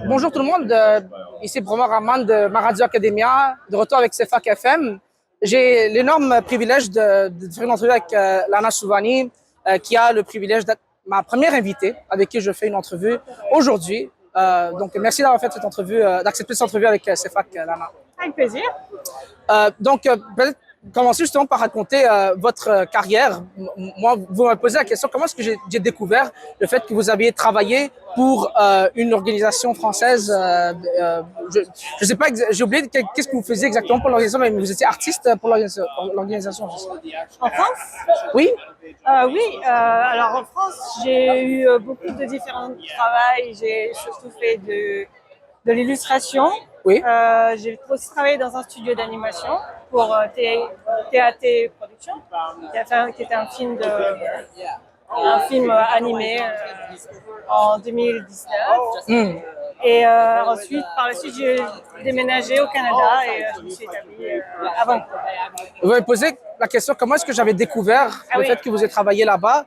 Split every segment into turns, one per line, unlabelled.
Bonjour tout le monde, ici Bromar Rahman de ma radio Academia, de retour avec CFAC FM. J'ai l'énorme privilège de faire une entrevue avec Lana Souvani, qui a le privilège d'être ma première invitée avec qui je fais une entrevue aujourd'hui. Donc merci d'avoir fait cette entrevue, d'accepter cette entrevue avec CFAC, Lana.
Avec plaisir.
Peut-être commencer justement par raconter votre carrière. Moi, vous m'avez posé la question, comment est-ce que j'ai découvert le fait que vous aviez travaillé pour une organisation française. Je sais pas, j'ai oublié qu'est-ce que vous faisiez exactement pour l'organisation, mais vous étiez artiste pour l'organisation.
En France?
Oui.
Oui. Alors en France, j'ai eu beaucoup de différents travails. J'ai surtout fait de l'illustration.
Oui.
J'ai aussi travaillé dans un studio d'animation pour TAT Productions, qui était un film animé en 2019. Et ensuite, par la suite, j'ai déménagé au Canada et je me suis établie à Vancouver.
Vous m'avez posé la question, comment est-ce que j'avais découvert le fait que vous avez travaillé là-bas.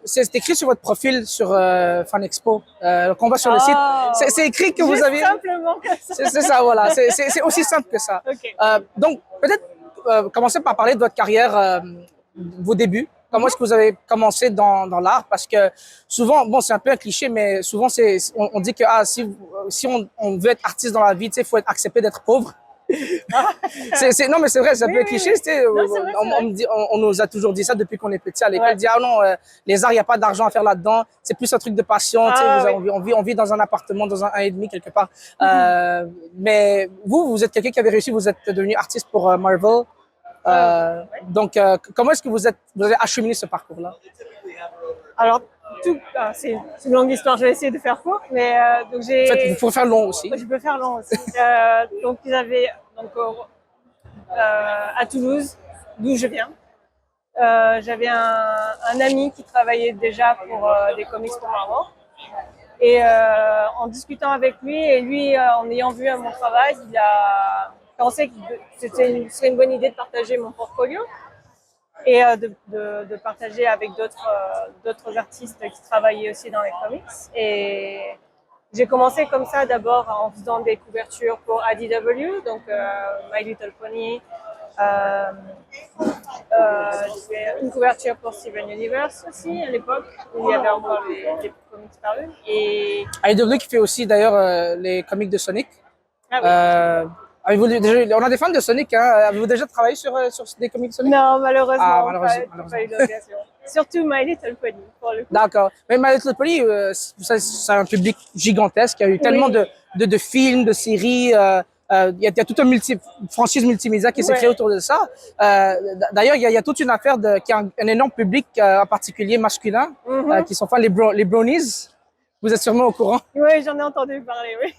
C'est écrit sur votre profil sur Fan Expo. Qu'on va sur le site. C'est écrit que vous avez...
simplement que ça.
C'est ça, voilà. C'est aussi simple que ça.
Okay.
Donc, peut-être commencer par parler de votre carrière, vos débuts. Comment est-ce que vous avez commencé dans l'art? Parce que souvent, bon, c'est un peu un cliché, mais souvent, on dit que si on veut être artiste dans la vie, il faut accepter d'être pauvre. Non, mais c'est vrai, c'est un peu un cliché. On nous a toujours dit ça depuis qu'on est petit à l'école. On dit, ah non, les arts, il n'y a pas d'argent à faire là-dedans. C'est plus un truc de passion. On vit dans un appartement, dans un 1,5 quelque part. Mais vous êtes quelqu'un qui avait réussi, vous êtes devenu artiste pour Marvel. Donc, comment est-ce que vous avez acheminé ce parcours-là?
Alors, c'est une longue histoire, je vais essayer de faire court, mais donc j'ai...
En fait, vous pouvez faire long aussi.
Je peux faire long aussi. Donc, à Toulouse, d'où je viens, j'avais un ami qui travaillait déjà pour des comics pour Marvel. Et en discutant avec lui, en ayant vu mon travail, il a pensé que ce serait une bonne idée de partager mon portfolio et de partager avec d'autres artistes qui travaillaient aussi dans les comics. Et j'ai commencé comme ça d'abord en faisant des couvertures pour IDW, donc My Little Pony. J'ai fait une couverture pour Steven Universe aussi à l'époque, où il y avait encore les comics parus. Et
IDW qui fait aussi d'ailleurs les comics de Sonic. On a des fans de Sonic, hein? Avez-vous déjà travaillé sur des comics de Sonic?
Non, malheureusement, pas eu l'occasion. Surtout My Little Pony, pour le coup.
D'accord. Mais My Little Pony, c'est un public gigantesque. Il y a eu tellement de films, de séries. Il y a toute une franchise multimédia qui s'est créée autour de ça. D'ailleurs, il y a toute une affaire qui a un énorme public, en particulier masculin, qui sont fans, les brownies. Vous êtes sûrement au courant?
Oui, j'en ai entendu parler, oui.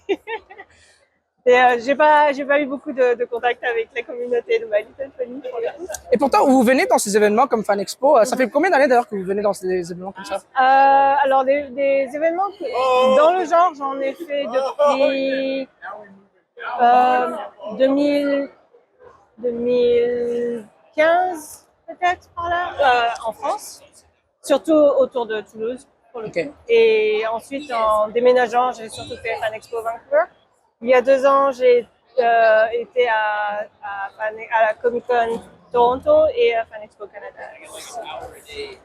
Et j'ai pas eu beaucoup de contact avec la communauté de My Little Pony pour le coup.
Et pourtant, vous venez dans ces événements comme Fan Expo. Ça fait combien d'années d'ailleurs que vous venez dans ces événements comme ça?
Alors, des événements dans le genre, j'en ai fait depuis 2015 peut-être par là, en France, surtout autour de Toulouse pour le coup. Et ensuite, en déménageant, j'ai surtout fait Fan Expo Vancouver. Il y a 2 ans, j'ai été à la Comic Con Toronto et à Fan Expo Canada.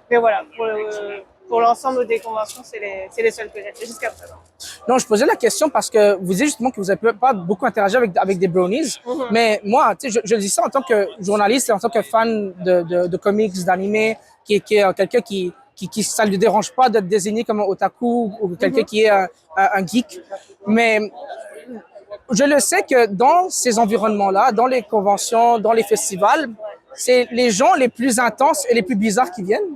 Mais voilà, pour l'ensemble des conventions, c'est les seules que j'ai fait jusqu'à présent.
Non, je posais la question parce que vous dites justement que vous n'avez pas beaucoup interagi avec des brownies. Mais moi, je dis ça en tant que journaliste et en tant que fan de comics, d'animé, qui est quelqu'un qui ça ne lui dérange pas d'être désigné comme un otaku ou quelqu'un qui est un geek. Mais je le sais que dans ces environnements-là, dans les conventions, dans les festivals, c'est les gens les plus intenses et les plus bizarres qui viennent.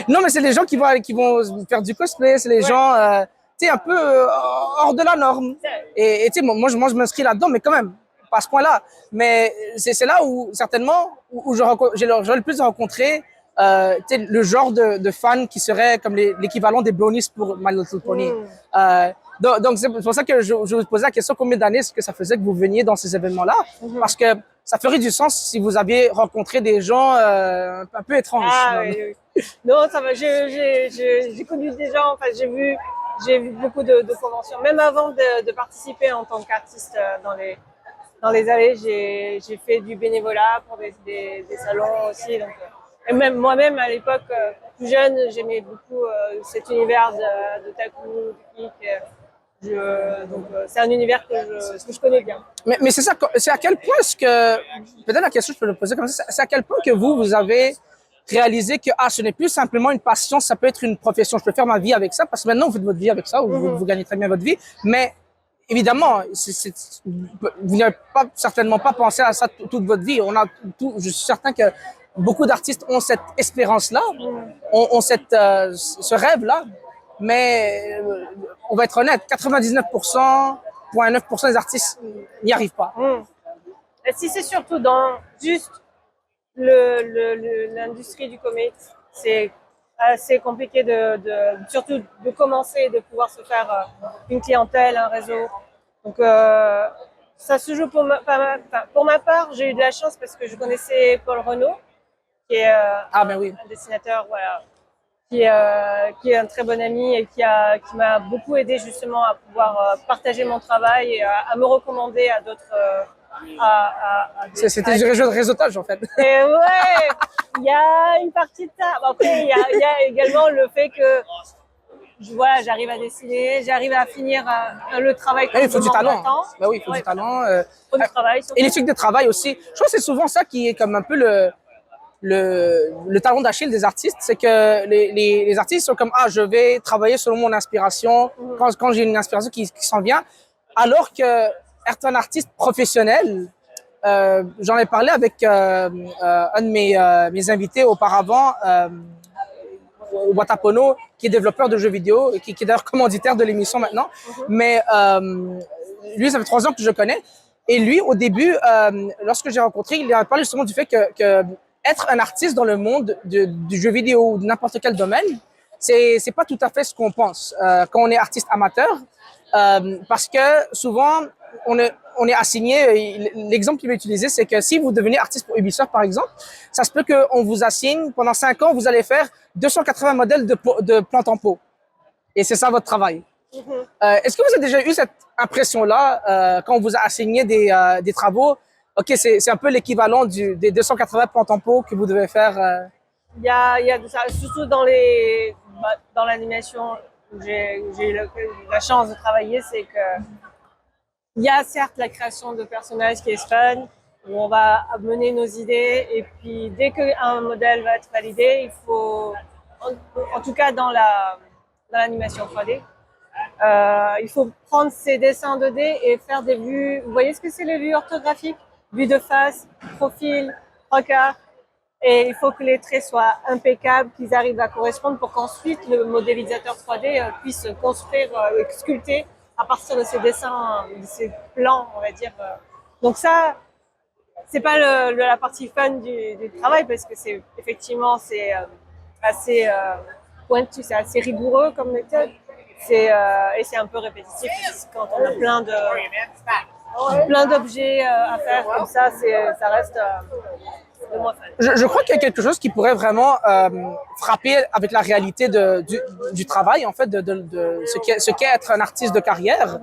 Non, mais c'est les gens qui vont faire du cosplay, c'est les gens un peu hors de la norme. Et moi, je m'inscris là-dedans, mais quand même, pas à ce point-là. Mais c'est là où, certainement, où j'ai le plus rencontré le genre de fans qui serait comme l'équivalent des brownies pour My Little Pony. Donc c'est pour ça que je vous posais la question, combien d'années est-ce que ça faisait que vous veniez dans ces événements-là? Parce que ça ferait du sens si vous aviez rencontré des gens un peu étranges.
Oui. Non, ça va. J'ai connu des gens. Enfin, j'ai vu beaucoup de conventions. Même avant de participer en tant qu'artiste dans les allées, j'ai fait du bénévolat pour des salons aussi. Donc, et même moi-même, à l'époque, plus jeune, j'aimais beaucoup cet univers de taku, du geek. Donc, c'est un univers que je connais bien.
Mais c'est ça, c'est à quel point est-ce que, peut-être la question, je peux le poser comme ça, c'est à quel point que vous avez réalisé que, ce n'est plus simplement une passion, ça peut être une profession. Je peux faire ma vie avec ça, parce que maintenant, vous faites votre vie avec ça, vous gagnez très bien votre vie. Mais, évidemment, vous n'avez pas, certainement pas pensé à ça toute votre vie. Je suis certain que beaucoup d'artistes ont cette espérance-là, ont ce rêve-là. Mais on va être honnête, 99,9% des artistes n'y arrivent pas.
Et si c'est surtout dans juste l'industrie du comics, c'est assez compliqué surtout de commencer et de pouvoir se faire une clientèle, un réseau. Donc ça se joue pour ma part, j'ai eu de la chance parce que je connaissais Paul Renaud, qui est
Ben oui.
un dessinateur, voilà, qui est un très bon ami et qui m'a beaucoup aidé justement à pouvoir partager mon travail et à me recommander à d'autres.
C'était du réseautage en fait.
Et ouais, il y a une partie de ça. Après, il y a également le fait que j'arrive à dessiner, j'arrive à finir le travail.
Il faut du talent. Ben oui, il faut du talent.
Il faut du travail.
Et l'éthique de travail aussi. Je trouve que c'est souvent ça qui est comme un peu le talon d'Achille des artistes, c'est que les artistes sont comme je vais travailler selon mon inspiration quand j'ai une inspiration qui s'en vient, alors que être un artiste professionnel, j'en ai parlé avec un de mes invités auparavant, Watapono, qui est développeur de jeux vidéo, qui est d'ailleurs commanditaire de l'émission maintenant, mais lui, ça fait 3 ans que je le connais, et lui, au début, lorsque j'ai rencontré, il a parlé justement du fait que être un artiste dans le monde du jeu vidéo ou de n'importe quel domaine, c'est pas tout à fait ce qu'on pense quand on est artiste amateur, parce que souvent on est assigné. L'exemple qu'il va utiliser, c'est que si vous devenez artiste pour Ubisoft par exemple, ça se peut qu'on vous assigne pendant 5 ans, vous allez faire 280 modèles de plantes en pot, et c'est ça votre travail. Est-ce que vous avez déjà eu cette impression-là quand on vous a assigné des travaux? Ok, c'est un peu l'équivalent des 280 plantes en pot que vous devez faire.
Il y a de ça, surtout dans l'animation où j'ai eu la chance de travailler, c'est que il y a certes la création de personnages qui est fun, où on va mener nos idées, et puis dès qu'un modèle va être validé, il faut, en tout cas dans l'animation 3D, il faut prendre ces dessins 2D et faire des vues. Vous voyez ce que c'est les vues orthographiques? Vue de face, profil, 3 quarts. Et il faut que les traits soient impeccables, qu'ils arrivent à correspondre pour qu'ensuite le modélisateur 3D puisse construire, sculpter à partir de ces dessins, de ces plans, on va dire. Donc ça, c'est pas la partie fun du travail, parce que c'est effectivement assez pointu, c'est assez rigoureux comme méthode. Et c'est un peu répétitif quand on a plein d'objets à faire comme ça, ça reste le moins fun.
Je crois qu'il y a quelque chose qui pourrait vraiment frapper avec la réalité du travail, en fait, de ce qu'est être un artiste de carrière,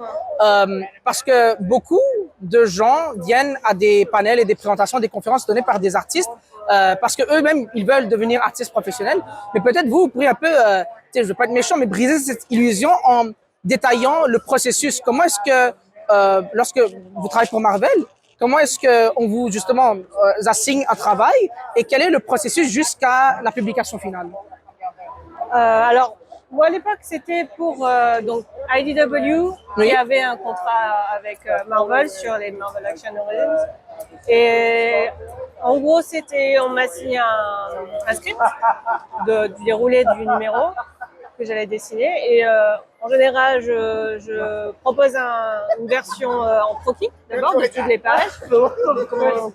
parce que beaucoup de gens viennent à des panels et des présentations, des conférences données par des artistes, parce que eux-mêmes ils veulent devenir artistes professionnels. Mais peut-être vous pourriez un peu, je veux pas être méchant, mais briser cette illusion en détaillant le processus. Comment est-ce que lorsque vous travaillez pour Marvel, comment est-ce qu'on vous, justement, assigne un travail, et quel est le processus jusqu'à la publication finale?
Alors, moi, à l'époque, c'était pour donc IDW. Oui. Il y avait un contrat avec Marvel sur les Marvel Action Origins. Et en gros, on m'a signé un script du déroulé du numéro que j'allais dessiner. Et en général, je propose une version en croquis, d'abord, de toutes les pages,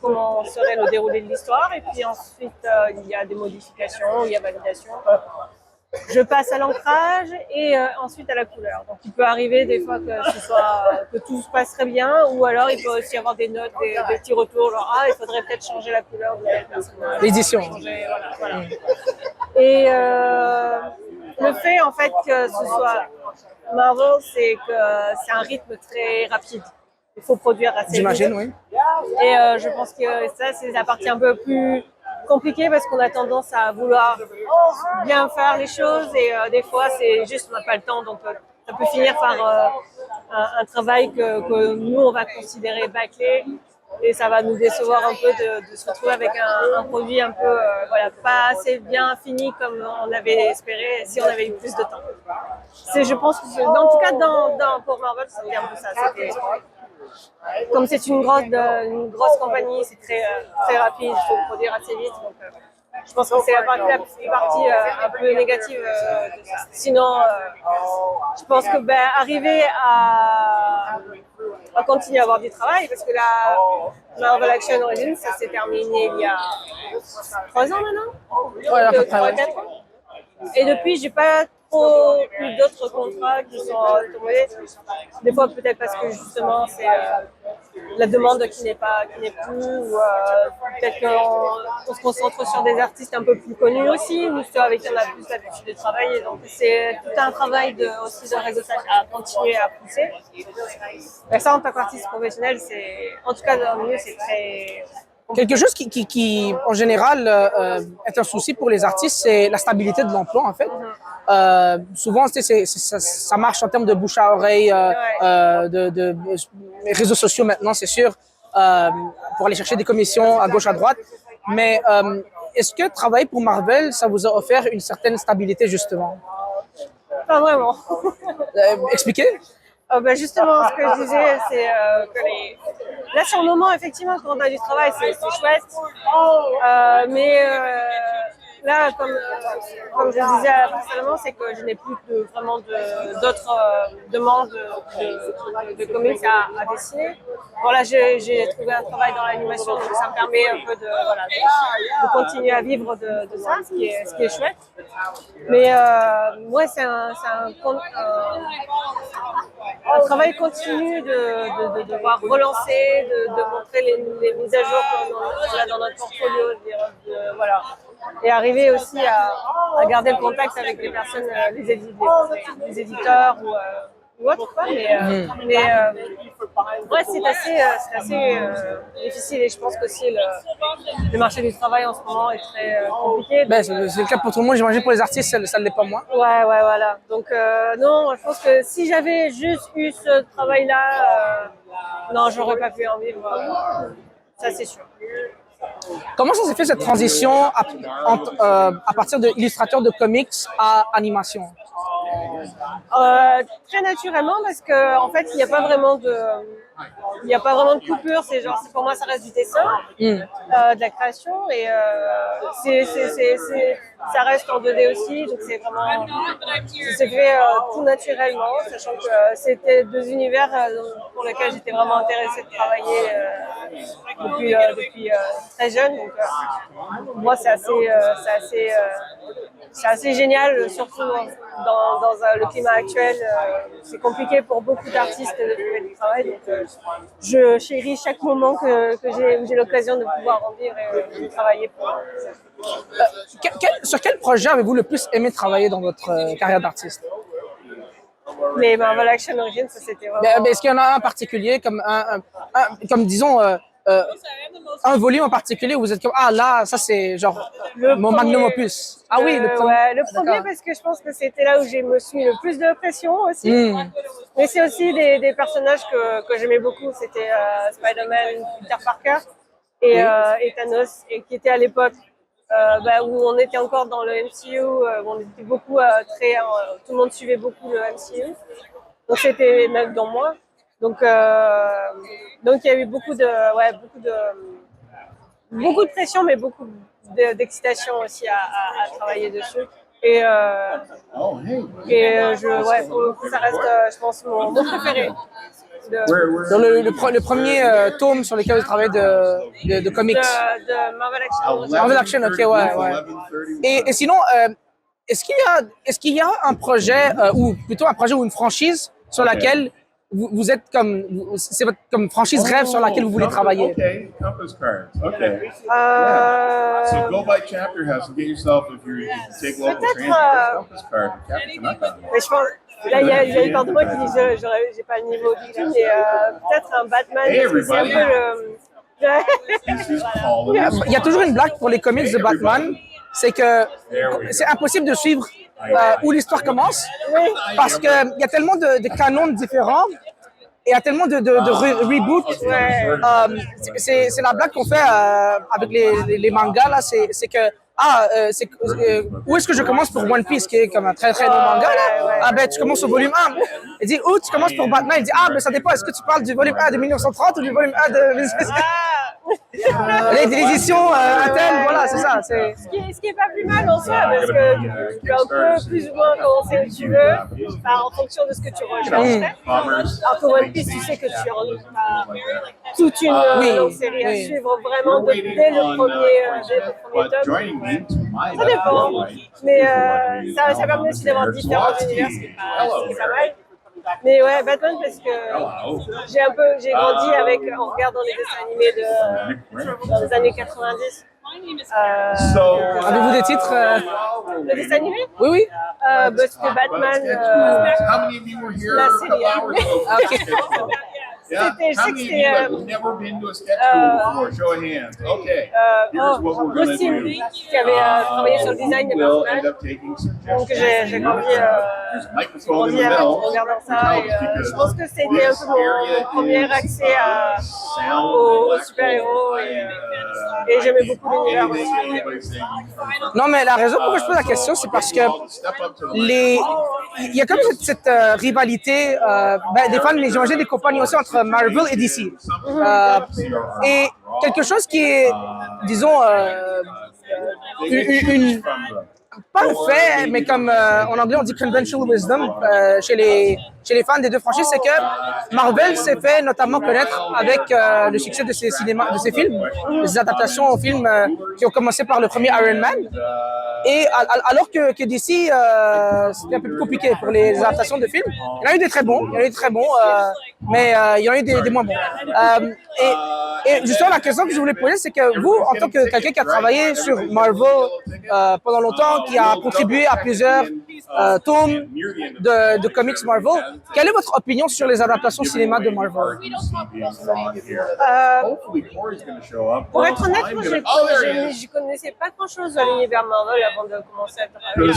comment serait le déroulé de l'histoire. Et puis ensuite, il y a des modifications, il y a validation. Je passe à l'ancrage et ensuite à la couleur. Donc, il peut arriver des fois que tout se passe très bien, ou alors il peut aussi avoir des notes, des petits retours, genre il faudrait peut-être changer la couleur de tel personnage.
L'édition.
Voilà. Et le fait en fait que ce soit Marvel, c'est que c'est un rythme très rapide. Il faut produire assez vite.
J'imagine, oui.
Et je pense que ça, c'est la partie un peu plus compliquée parce qu'on a tendance à vouloir bien faire les choses et des fois, c'est juste on n'a pas le temps. Donc, ça peut finir par un travail que nous, on va considérer bâclé et ça va nous décevoir un peu de se retrouver avec un produit un peu voilà, pas assez bien fini comme on avait espéré si on avait eu plus de temps. Je pense que, en tout cas, pour Marvel, c'était un peu ça. Comme c'est une grosse compagnie, c'est très rapide, il faut produire assez vite. Donc, je pense que c'est la partie un peu négative de ça. Sinon, je pense que arriver à continuer à avoir du travail, parce que la Marvel Action Origins, ça s'est terminé il y a 3 ans maintenant.
Ouais, à peu près, ouais.
4 ans. Et depuis, j'ai pas trop eu d'autres contrats qui sont tombés. Des fois, peut-être parce que justement, c'est la demande qui n'est plus, ou peut-être qu'on se concentre sur des artistes un peu plus connus aussi, ou ceux avec qui on a plus l'habitude de travailler. Donc, c'est tout un travail aussi de réseautage à continuer à pousser. Et ça, en tant qu'artiste professionnel, en tout cas dans le milieu, c'est très...
Quelque chose qui en général, est un souci pour les artistes, c'est la stabilité de l'emploi, en fait. Souvent, ça marche en termes de bouche à oreille, de réseaux sociaux maintenant, c'est sûr, pour aller chercher des commissions à gauche, à droite. Mais est-ce que travailler pour Marvel, ça vous a offert une certaine stabilité, justement?
Pas vraiment.
Expliquez.
Justement, ce que je disais, c'est que là, sur le moment, effectivement, quand on a du travail, c'est chouette. Mais là, comme je le disais précédemment, c'est que je n'ai plus vraiment d'autres demandes de comics à dessiner. Voilà, j'ai trouvé un travail dans l'animation, donc ça me permet un peu de continuer à vivre de ça, ce qui est chouette. Mais ouais, c'est un travail continu de devoir relancer, de montrer les mises à jour qu'on a dans notre portfolio, voilà. Et arriver aussi à garder le contact avec les personnes, les éditeurs ou autres, quoi. Mais ouais, c'est assez difficile et je pense que aussi le marché du travail en ce moment est très compliqué.
Ben, c'est le cas pour tout le monde, j'imagine pour les artistes, ça ne l'est pas moins.
Ouais, voilà. Donc non, je pense que si j'avais juste eu ce travail-là, non, j'aurais pas pu en vivre. Ça, c'est sûr.
Comment ça s'est fait cette transition à partir de illustrateur de comics à animation?
Très naturellement parce que en fait il n'y a pas vraiment de coupure, pour moi ça reste du dessin, de la création et ça reste en 2D aussi, donc c'est vraiment c'est fait tout naturellement, sachant que c'était 2 univers pour lesquels j'étais vraiment intéressée de travailler depuis très jeune, donc pour moi c'est assez génial, surtout dans le climat actuel. C'est compliqué pour beaucoup d'artistes de trouver du travail. Donc, je chéris chaque moment où j'ai l'occasion de pouvoir en vivre et de travailler pour.
Sur quel projet avez-vous le plus aimé travailler dans votre carrière d'artiste?
Mais Marvel Action Origins, ça c'était vraiment...
Est-ce qu'il y en a un particulier, comme disons, un volume en particulier où vous êtes comme, ah là, ça c'est genre mon magnum opus. Ah oui, le premier.
Ouais, le premier parce que je pense que c'était là où je me suis mis le plus de pression aussi. Mais c'est aussi des personnages que j'aimais beaucoup. C'était Spider-Man, Peter Parker et Thanos, et qui était à l'époque où on était encore dans le MCU, où on était beaucoup tout le monde suivait beaucoup le MCU. Donc c'était même dans moi. Donc il y a eu beaucoup de pression, mais beaucoup d'excitation aussi à travailler dessus. Et pour le coup, ça reste, je pense, mon préféré.
Dans le premier tome sur lequel vous travaillez de comics.
De Marvel Action.
Marvel Action, ok, ouais. Et sinon, est-ce qu'il y a un projet, ou plutôt un projet ou une franchise sur laquelle vous êtes c'est votre comme franchise rêve sur laquelle vous voulez travailler.
Okay, compass cards. Okay. Yeah. So go by Chapter House and get yourself, if you take local transit, get a compass card. Captain Tanaka.
Mais je pense, là, il y a une part de moi qui dit, j'ai pas le niveau du tout, mais peut-être un Batman, parce que c'est un peu le...
This is calling.
Il y a toujours une blague pour les comics de Batman, c'est que c'est impossible de suivre où l'histoire commence, parce qu'il y a tellement de canons différents et il y a tellement de reboots. C'est la blague qu'on fait avec les mangas, là, c'est que où est-ce que je commence pour One Piece, qui est comme un très très long manga, là? Ah ben tu commences au volume 1. Il dit où tu commences pour Batman? Il dit ben ça dépend, est-ce que tu parles du volume 1 de 1930 ou du volume 1 de... L'édition Intel, voilà, c'est ça.
Ce qui est pas plus mal en soi, parce que tu peux un peu plus ou moins commencer où tu veux, en fonction de ce que tu recherches. Alors que One Piece, tu sais que tu as toute une longue série à suivre vraiment dès le premier tome. Ça dépend, mais ça permet aussi d'avoir différents univers, ce qui est pas mal. Mais ouais, Batman, parce que j'ai grandi en regardant les dessins animés dans les années 90.
Avez-vous des titres
Le dessin animé?
Oui, oui.
C'était Batman, la série animée.
Yeah.
Je sais que c'était
never been to a sketch school before? Show of hands. Okay. Here's what we're gonna
Gostin,
do.
qui avait travaillé sur le design des
We'll end
personnages.
up taking suggestions.
Donc j'ai grandi
Microphone in the
en
middle.
regardant ça. Et, je pense que c'était un peu mon premier accès aux super-héros. Et j'aimais beaucoup l'univers aussi.
Non, mais la raison pourquoi je pose la question, c'est parce que il y a comme cette rivalité des fans, mais j'imagine des compagnies aussi entre Marvel et DC. Et quelque chose qui est, disons, pas un fait, mais comme en anglais on dit conventional wisdom chez les fans des deux franchises, c'est que Marvel s'est fait notamment connaître avec le succès de ses films, de ses adaptations aux films qui ont commencé par le premier Iron Man. Et alors que DC, c'était un peu plus compliqué pour les adaptations de films. Il y en a eu des très bons, mais il y en a eu des moins bons. Et justement, la question que je voulais poser, c'est que vous, en tant que quelqu'un qui a travaillé sur Marvel pendant longtemps, qui a contribué à plusieurs tomes de comics Marvel, quelle est votre opinion sur les adaptations cinéma de Marvel?
Pour être honnête, moi, je connaissais pas grand-chose de l'univers Marvel avant de commencer à travailler.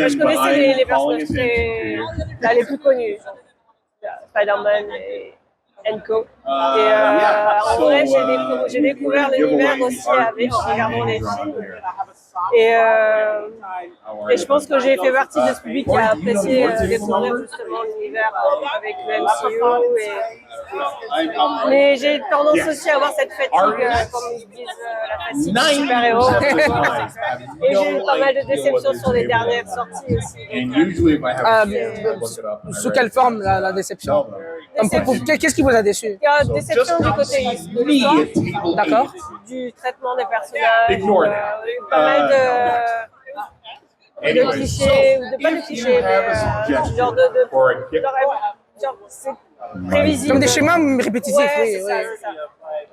Je connaissais les personnages les plus connus, Spider-Man et Co. Et en vrai, j'ai découvert l'univers aussi en regardant les films. Et je pense que j'ai fait partie de ce public qui a apprécié découvrir justement l'univers avec le MCU. Mais j'ai tendance aussi à avoir cette fatigue, comme ils disent, la fatigue du super-héros. Et j'ai eu pas mal de déceptions sur les dernières sorties aussi.
Sous quelle forme la déception? Qu'est-ce qui vous a déçu?
Il y a une déception du côté de l'histoire.
D'accord.
Du traitement des personnages, pas mal de clichés, pas de clichés, mais genre c'est prévisible.
Comme des schémas répétitifs,
ouais,
oui.
C'est ça.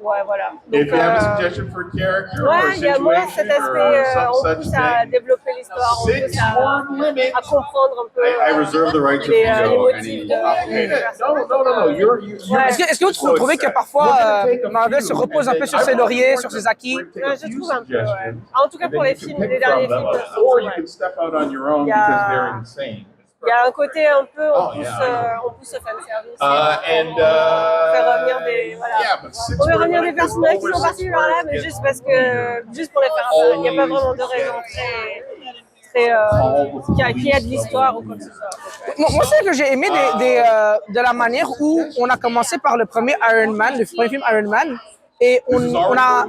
Ouais, voilà. Donc,
If you have a suggestion for a character or a
il y a moins cet
situation
aspect,
or
on
some
pousse
such
à
thing,
développer l'histoire, on pousse à comprendre un peu
I reserve the right to
les
veto
motifs
any.
des personnages.
No. You're
Est-ce que vous trouvez que parfois Marvel se repose un peu sur ses lauriers, sur ses acquis?
Je trouve un peu, ouais. En tout cas pour les films, les derniers films.
or you can step out on your own because they're insane.
Il y a un côté un peu, on pousse au fanservice.
And
On fait revenir des, voilà.
but
On fait revenir des personnages qui sont partis par là, mais juste pour les faire apparaître. Il n'y a pas vraiment de raison qui a de l'histoire ou quoi que ce soit.
Moi, c'est que j'ai aimé de la manière où on a commencé par le premier Iron Man, le premier film Iron Man, et on a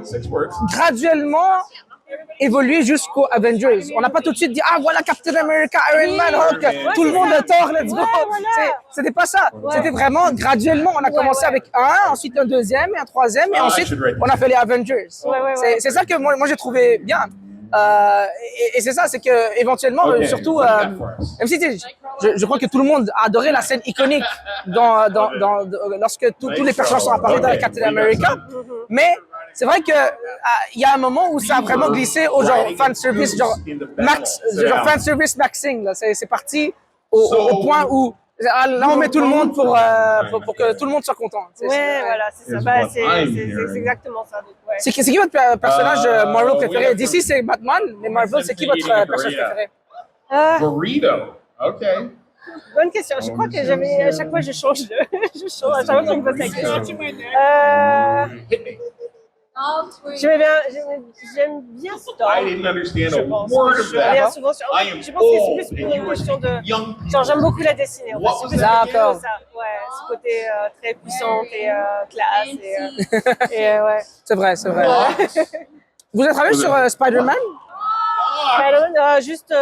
graduellement évolué jusqu'aux Avengers. On n'a pas tout de suite dit voilà Captain America, Iron Man, Hulk, tout le monde est Thor, let's go. C'était pas ça. C'était vraiment graduellement. On a commencé avec un, ensuite un deuxième et un troisième, et ensuite on a fait les Avengers. C'est ça que moi j'ai trouvé bien. Et c'est ça, c'est que éventuellement,
Okay,
surtout,
what do you got for us?
même si tu sais, je crois que tout le monde a adoré la scène iconique lorsque tous les personnages sont apparus dans Captain America, mais c'est vrai que il y a un moment où ça a vraiment glissé au genre fan service, genre fan service maxing. Là, c'est parti au point où là on met tout le monde pour que tout le monde soit content.
Ouais, voilà, c'est ça. Bah, c'est exactement ça. Donc, ouais.
C'est qui votre personnage Marvel préféré? DC c'est Batman, mais Marvel c'est qui votre personnage préféré?
Burrito. Okay.
Bonne question. Je crois que à chaque fois je change je change à chaque fois qu'on me pose la question.
Hit me.
J'aime bien
I
Storm.
didn't understand
Je
a
pense.
word of
Je reviens
that.
souvent sur.
I am
Je pense que c'est
old
plus pour
and
une
you
question
are
de.
young people.
Genre j'aime beaucoup la dessinée. En fait.
What
C'est
was
plus
that?
D'accord.
ça. Ouais, ce côté très puissante et classe et ouais.
C'est vrai, c'est vrai. Vous avez travaillé sur Spider-Man?
Spider-Man, juste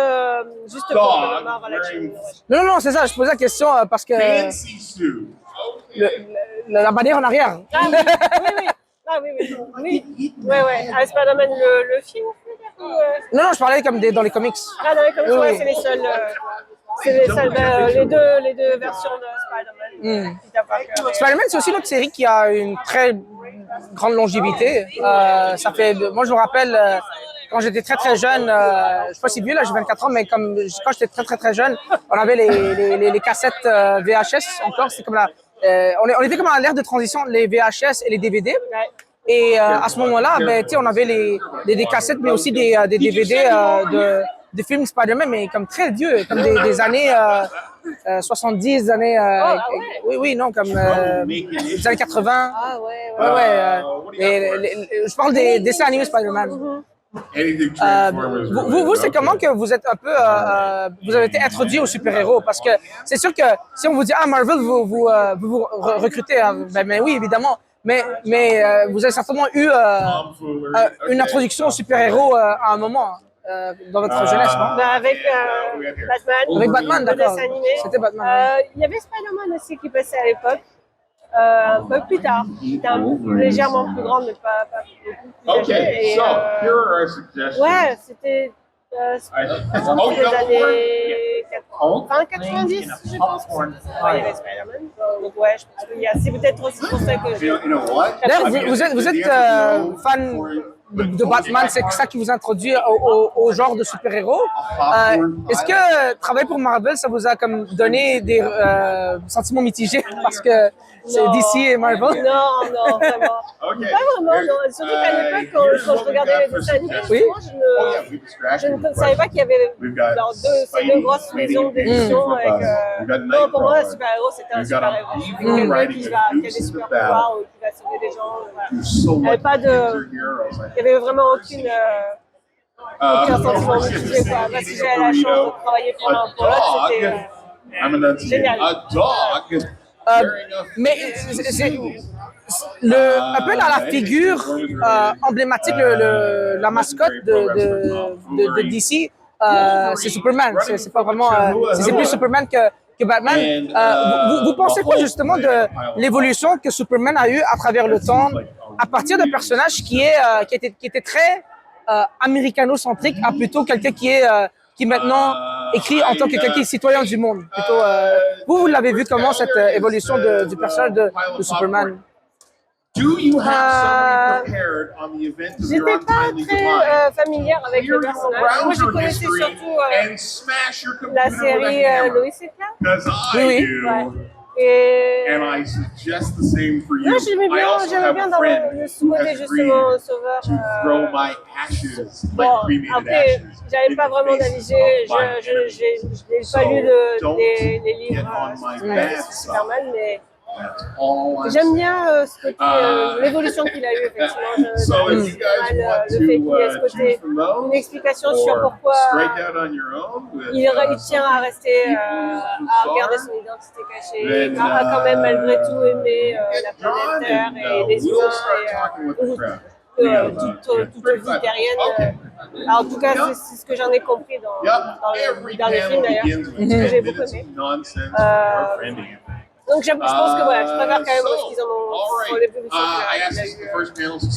pour Marvel Action.
Dog.
Non, c'est ça. Je posais la question parce que
Fancy suit. Okay.
la bannière en arrière.
Ah oui, oui. Ah oui. Ouais. Ah, Spider-Man, le film, ou,
Non, je parlais comme dans les comics.
Ah, dans les comics,
Oui,
ouais,
oui.
c'est les seuls. Les deux versions de Spider-Man. Peter Parker.
Spider-Man, c'est aussi l'autre série qui a une très grande longévité. Moi, je me rappelle quand j'étais très jeune, je suis pas si vieux là, j'ai 24 ans, mais quand j'étais très jeune, on avait les cassettes VHS encore. C'est comme on était comme à l'ère de transition, les VHS et les DVD.
Ouais.
Et à ce moment-là, on avait des cassettes, mais aussi des DVD de films Spider-Man, mais comme très vieux, comme des années 70, années. Oui, non, comme des années 80.
Ah ouais.
Je parle des dessins animés Spider-Man.
Anything Transformers.
Vous, c'est comment que vous êtes un peu, vous avez été introduit aux super-héros? Parce que c'est sûr que si on vous dit, Marvel, vous recrutez, ben oui, évidemment. Mais vous avez certainement eu une introduction aux super-héros à un moment dans votre jeunesse, non?
Avec Batman.
Avec Batman,
le
d'accord.
dessin animé.
C'était Batman.
Il y avait Spider-Man aussi qui passait à l'époque. Un peu plus tard. C'était légèrement plus grand, mais pas beaucoup plus âgé.
Okay, so here are our suggestions.
Ouais, c'était
Oh,
les
you
années 80, fin 90, je pense.
Popcorn.
Ouais, il y avait Spider-Man. Donc ouais, je pense qu'il y a. C'est peut-être aussi pour ça que
You know what?
D'ailleurs,
I mean,
vous êtes
the answer is
fan
no.
de Batman, c'est ça qui vous introduit au genre de super-héros. Est-ce que travailler pour Marvel, ça vous a comme donné des sentiments mitigés parce que c'est DC et Marvel?
Non, vraiment.
Okay.
Pas vraiment, non. Surtout qu'à l'époque, quand je regardais les dessins animés,
Oui.
je ne savais pas qu'il y avait ces deux grosses maisons d'édition. Non, pour moi, un super-héros, c'était un super-héros. Quelqu'un qui a des super-pouvoirs ou qui va sauver des gens. Il n'y avait pas de... Il n'y avait vraiment aucun sentiment mitigé, quoi. Parce que j'avais la chance de travailler pour l'un pour l'autre, c'était génial.
A dog.
Mais c'est un peu dans la figure emblématique, la mascotte de DC, c'est Superman. C'est pas vraiment, c'est plus Superman que Batman. Vous pensez quoi justement de l'évolution que Superman a eue à travers le temps, à partir d'un personnage qui était très américano-centrique à plutôt quelqu'un qui est maintenant écrit en tant que quelqu'un citoyen du monde. Plutôt, vous l'avez vu comment cette évolution du personnage de Superman?
Do you have somebody prepared on the event of your
J'étais pas
untimely
très
demise?
familière avec le personnage. Moi, je connaissais surtout la série Lois et Clark.
Because I
Oui.
do,
Et
and I suggest the same for you.
moi, j'aimais
I
bien
also
dans
have a
le
friend
sous
who
côté
has
justement
agreed
sauveur.
to throw my ashes, like
Bon,
cremated
après,
ashes,
j'avais
in
pas
the
vraiment
faces
d'avisé.
of my
Je
enemies.
n'ai
So,
pas lu
don't
les
get
livres
on my
sur
bad
Superman, mais
That's all I'm
j'aime
saying.
bien ce côté, l'évolution qu'il a eu effectivement.
So if you guys want
Le fait qu'il ait ce
to
côté,
choose from those,
une explication sur
or
pourquoi
strike out on your own with,
il tient à rester,
people
à garder son identité cachée,
then,
à quand même malgré tout aimer la
John,
planète Terre
and
et les
we'll
humains
start talking with the crowd.
toute vie terrienne. Alors, en tout cas, c'est ce que j'en ai compris dans
Yep,
le
every
dernier
panel
film d'ailleurs,
begins with
que j'ai
10
beaucoup
minutes
aimé.
of nonsense from our friend Anthony.
Donc je pense que ouais, je préfère quand même ce qu'ils en ont les plus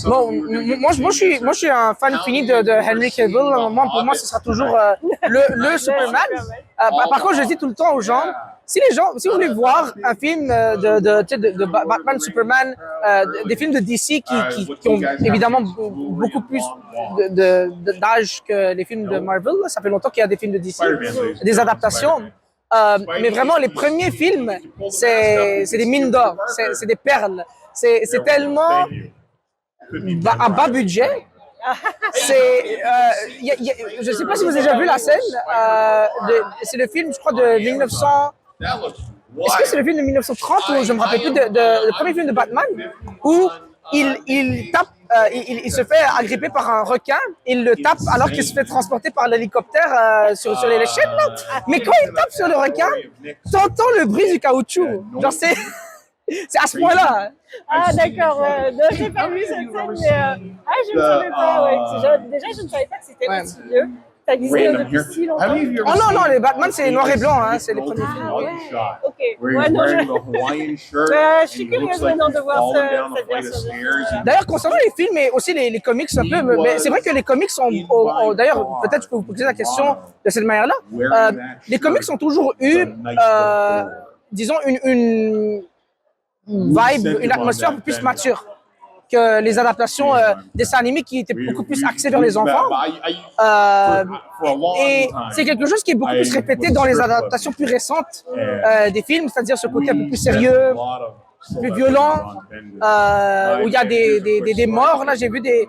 Bon, moi, je suis un fan fini de Henry Cavill. Pour moi, ce sera toujours le Superman. Par contre, je dis tout le temps aux gens, si vous voulez voir un film de Batman, Superman, des films de DC qui ont évidemment beaucoup plus d'âge que les films de Marvel, ça fait longtemps qu'il y a des films de DC, des adaptations. Mais vraiment, les premiers films, c'est des mines d'or, c'est des perles. C'est tellement à bas budget. Je ne sais pas si vous avez déjà vu la scène. C'est le film, je crois, de 1900. Est-ce que c'est le film de 1930 ou je me rappelle plus le premier film de Batman où il tape, il se fait agripper par un requin, il le tape alors qu'il se fait transporter par l'hélicoptère sur les chaînes là. Mais quand il tape sur le requin, t'entends le bruit du caoutchouc. Genre c'est à ce point-là.
Ah d'accord, j'ai pas vu cette scène, mais je ne savais pas. Ouais. Déjà, je ne savais pas que c'était aussi vieux. Ça existait depuis si longtemps.
Oh non, les Batman, c'est noir et blanc, hein, c'est les premiers films.
Ok. Ouais, non, je suis curieuse maintenant de voir cette version.
D'ailleurs, concernant les films et aussi les comics un peu, mais c'est vrai que les comics ont d'ailleurs, peut-être je peux vous poser la question de cette manière-là, les comics ont toujours eu, disons, une vibe, une atmosphère un peu plus mature que les adaptations dessins animés qui étaient beaucoup plus axés vers les enfants. Et c'est quelque chose qui est beaucoup plus répété dans les adaptations plus récentes des films, c'est-à-dire ce côté un peu plus sérieux, plus violent, où il y a des morts. Là, j'ai vu des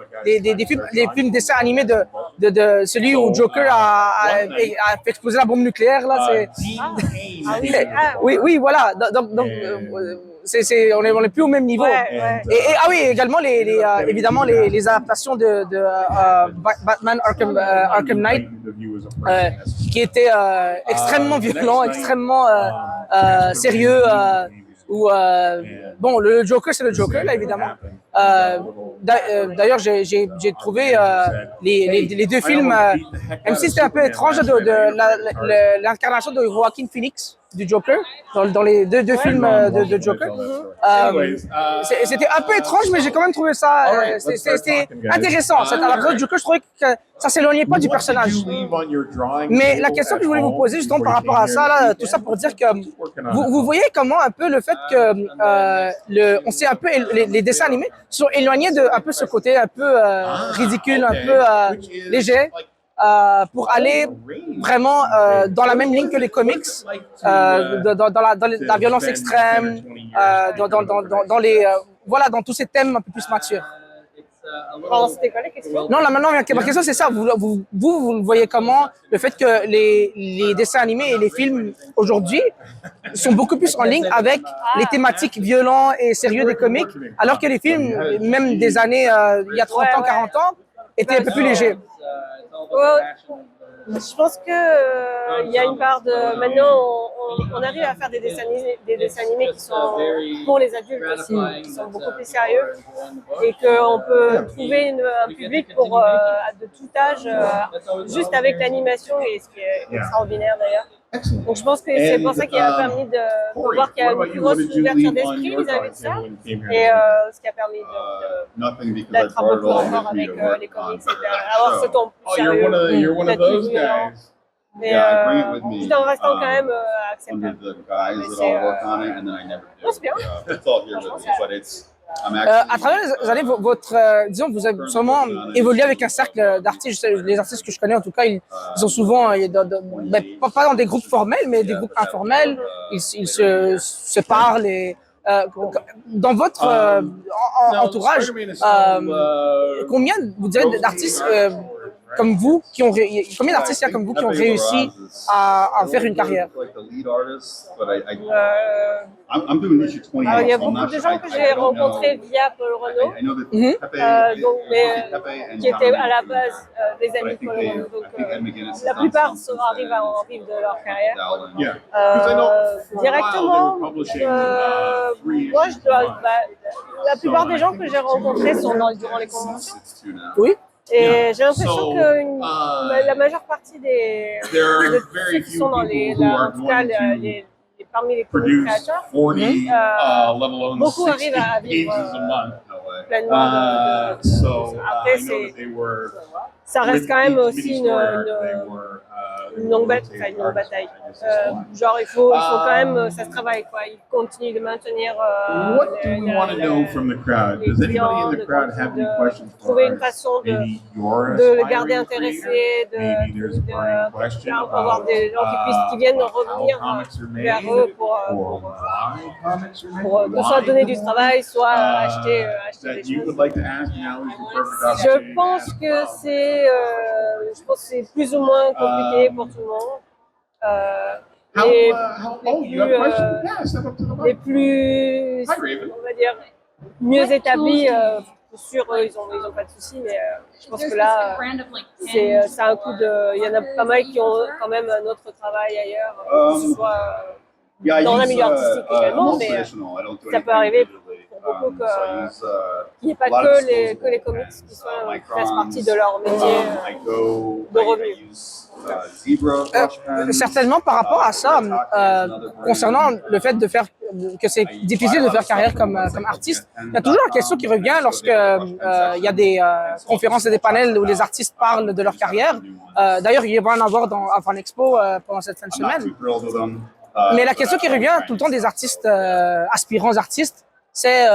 films dessins animés de celui où Joker a fait exploser la bombe nucléaire. Là, oui, voilà. Donc on est plus au même niveau. Et oui, également évidemment les adaptations de Batman Arkham Knight qui étaient extrêmement violents, extrêmement sérieux. Bon, le Joker, c'est le Joker, là, évidemment. D'ailleurs, j'ai trouvé les deux films, même si c'était un peu étrange, de l'incarnation de Joaquin Phoenix, du Joker, dans les deux films de Joker. C'était un peu étrange, mais j'ai quand même trouvé ça c'était intéressant. Cette adaptation de Joker, je trouvais que ça s'éloignait pas du personnage. Mais la question que je voulais vous poser justement par rapport à ça, là, tout ça pour dire que vous voyez comment un peu le fait que on sait un peu les dessins animés sont éloignés de un peu ce côté un peu ridicule, un peu léger. Pour aller vraiment dans la même ligne que les comics, dans la violence extrême, dans tous ces thèmes un peu plus matures.
C'était quoi la question?
Non, là maintenant, ma question c'est ça. Vous le voyez comment le fait que les dessins animés et les films aujourd'hui sont beaucoup plus en ligne avec les thématiques violentes et sérieuses des comics, alors que les films, même des années il y a 30 ans, 40 ans, étaient un peu plus légers.
Je pense que il y a une part de maintenant on arrive à faire des dessins animés qui sont pour les adultes aussi, qui sont beaucoup plus sérieux et qu'on peut trouver un public pour de tout âge juste avec l'animation, et ce qui est extraordinaire d'ailleurs. Donc je pense que c'est pour ça qu'il a permis de voir qu'il y a une plus grosse ouverture d'esprit vis-à-vis de ça, et ce qui a permis d'être un peu plus en accord avec les comics et d'avoir ce ton plus sérieux, d'être plus violent, mais tout en restant quand même acceptable. C'est bien.
À travers les années, disons, vous avez sûrement évolué avec un cercle d'artistes. Les artistes que je connais, en tout cas, ils sont souvent, pas dans des groupes formels, mais des groupes informels. Ils se parlent. Et, dans votre entourage, combien vous direz d'artistes comme vous combien d'artistes il y a comme vous qui ont réussi à faire une carrière?
Il y a beaucoup de gens que j'ai rencontrés via Paul Renaud, qui étaient à la base des amis de Paul Renaud. Donc, la plupart arrivent à en vivre de leur carrière. Directement, moi, la plupart des gens que j'ai rencontrés sont durant les conventions.
Oui.
Et j'ai l'impression que la majeure partie des ceux qui sont dans en tout cas les parmi les comics
produce
créateurs,
40, let alone
beaucoup
60
arrivent à
pages
vivre
a month.
pleinement
So
Après,
I know that they were
ça reste
with
quand même
each
aussi
mini-store, they were,
une longue bataille. Genre, il faut quand même, ça se travaille, quoi. Il continue de maintenir
What do we want to know from the crowd?
les
Does anybody
clients,
in the crowd have any questions for
trouver une
artists?
façon
Maybe you're
de le
aspiring
garder
creator?
intéressé,
Maybe there's a burning question
avoir des gens qui viennent
about how
revenir
comics are
vers
made,
eux
or why comics are made,
pour soit
why
donner
do
du
more,
travail, soit acheter
that
des
you
choses.
would like to ask now is your perfect
Je
opportunity to
pense
ask
que
from.
c'est plus ou moins compliqué pour tout le monde.
How,
Les,
oh, you have questions? Yeah, step up to the
les
mic.
plus,
Hi, Raven.
on va dire, mieux établis, sûr, eux, ils ont pas de soucis, mais je pense que là, c'est un coup de. Il y en a pas mal qui ont quand même un autre travail ailleurs, que ce soit dans le milieu artistique également, mais ça peut arriver pour beaucoup qu'il n'y ait pas que les comics qui fassent partie de leur métier de revenus.
Certainement par rapport à ça, concernant le fait de faire que c'est difficile de faire carrière comme artiste, il y a toujours la question qui revient lorsque il y a des conférences et des panels où les artistes parlent de leur carrière. D'ailleurs, il va en avoir à Fan Expo pendant cette fin de semaine. Mais la question qui revient tout le temps des artistes, aspirants artistes, c'est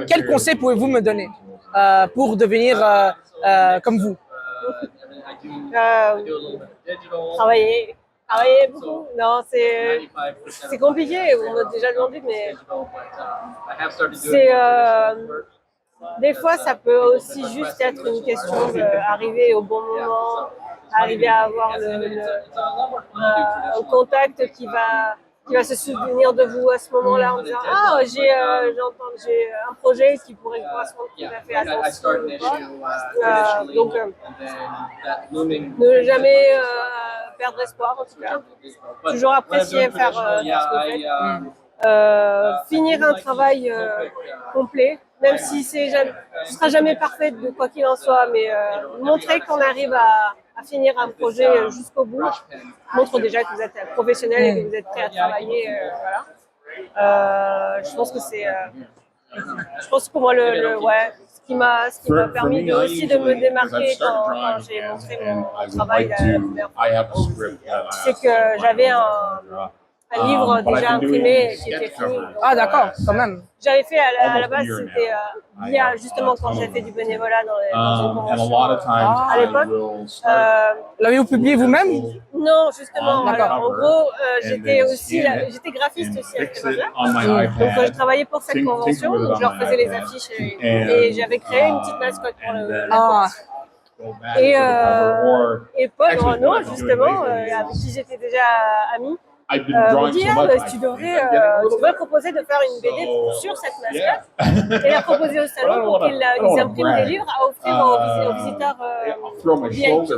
quel conseil pouvez-vous me donner pour devenir comme vous?
Travailler beaucoup. Non, c'est compliqué. On m'a déjà demandé, mais des fois, ça peut aussi juste être une question d'arriver au bon moment, arriver à avoir un contact qui va se souvenir de vous à ce moment-là en disant « Ah, j'ai un projet qui pourrait correspondre tout à fait à ton style ou pas. » Donc, ne jamais perdre espoir, en tout cas. Toujours apprécier faire ce que vous faites. Finir un travail complet, même si ce ne sera jamais parfait de quoi qu'il en soit, mais montrer qu'on arrive à finir un projet jusqu'au bout montre déjà que vous êtes professionnel et que vous êtes prêt à travailler. Voilà. Je pense que je pense que pour moi, ce qui m'a permis aussi de me démarquer quand j'ai montré mon travail, c'est que j'avais un livre déjà imprimé qui était fini.
Ah d'accord, quand même.
J'avais fait à la base, c'était via justement quand j'ai fait du bénévolat dans une convention à l'époque.
L'avez-vous publié vous-même?
Non, justement. Alors, en gros, j'étais graphiste aussi à cette époque-là. Donc, je travaillais pour cette convention, donc je leur faisais les affiches et j'avais créé une petite mascotte pour la et Paul Renaud, justement, avec qui j'étais déjà amie, me dit tu devrais proposer de faire une BD sur cette mascotte et la proposer au salon pour qu'ils impriment des livres à offrir aux visiteurs VIP.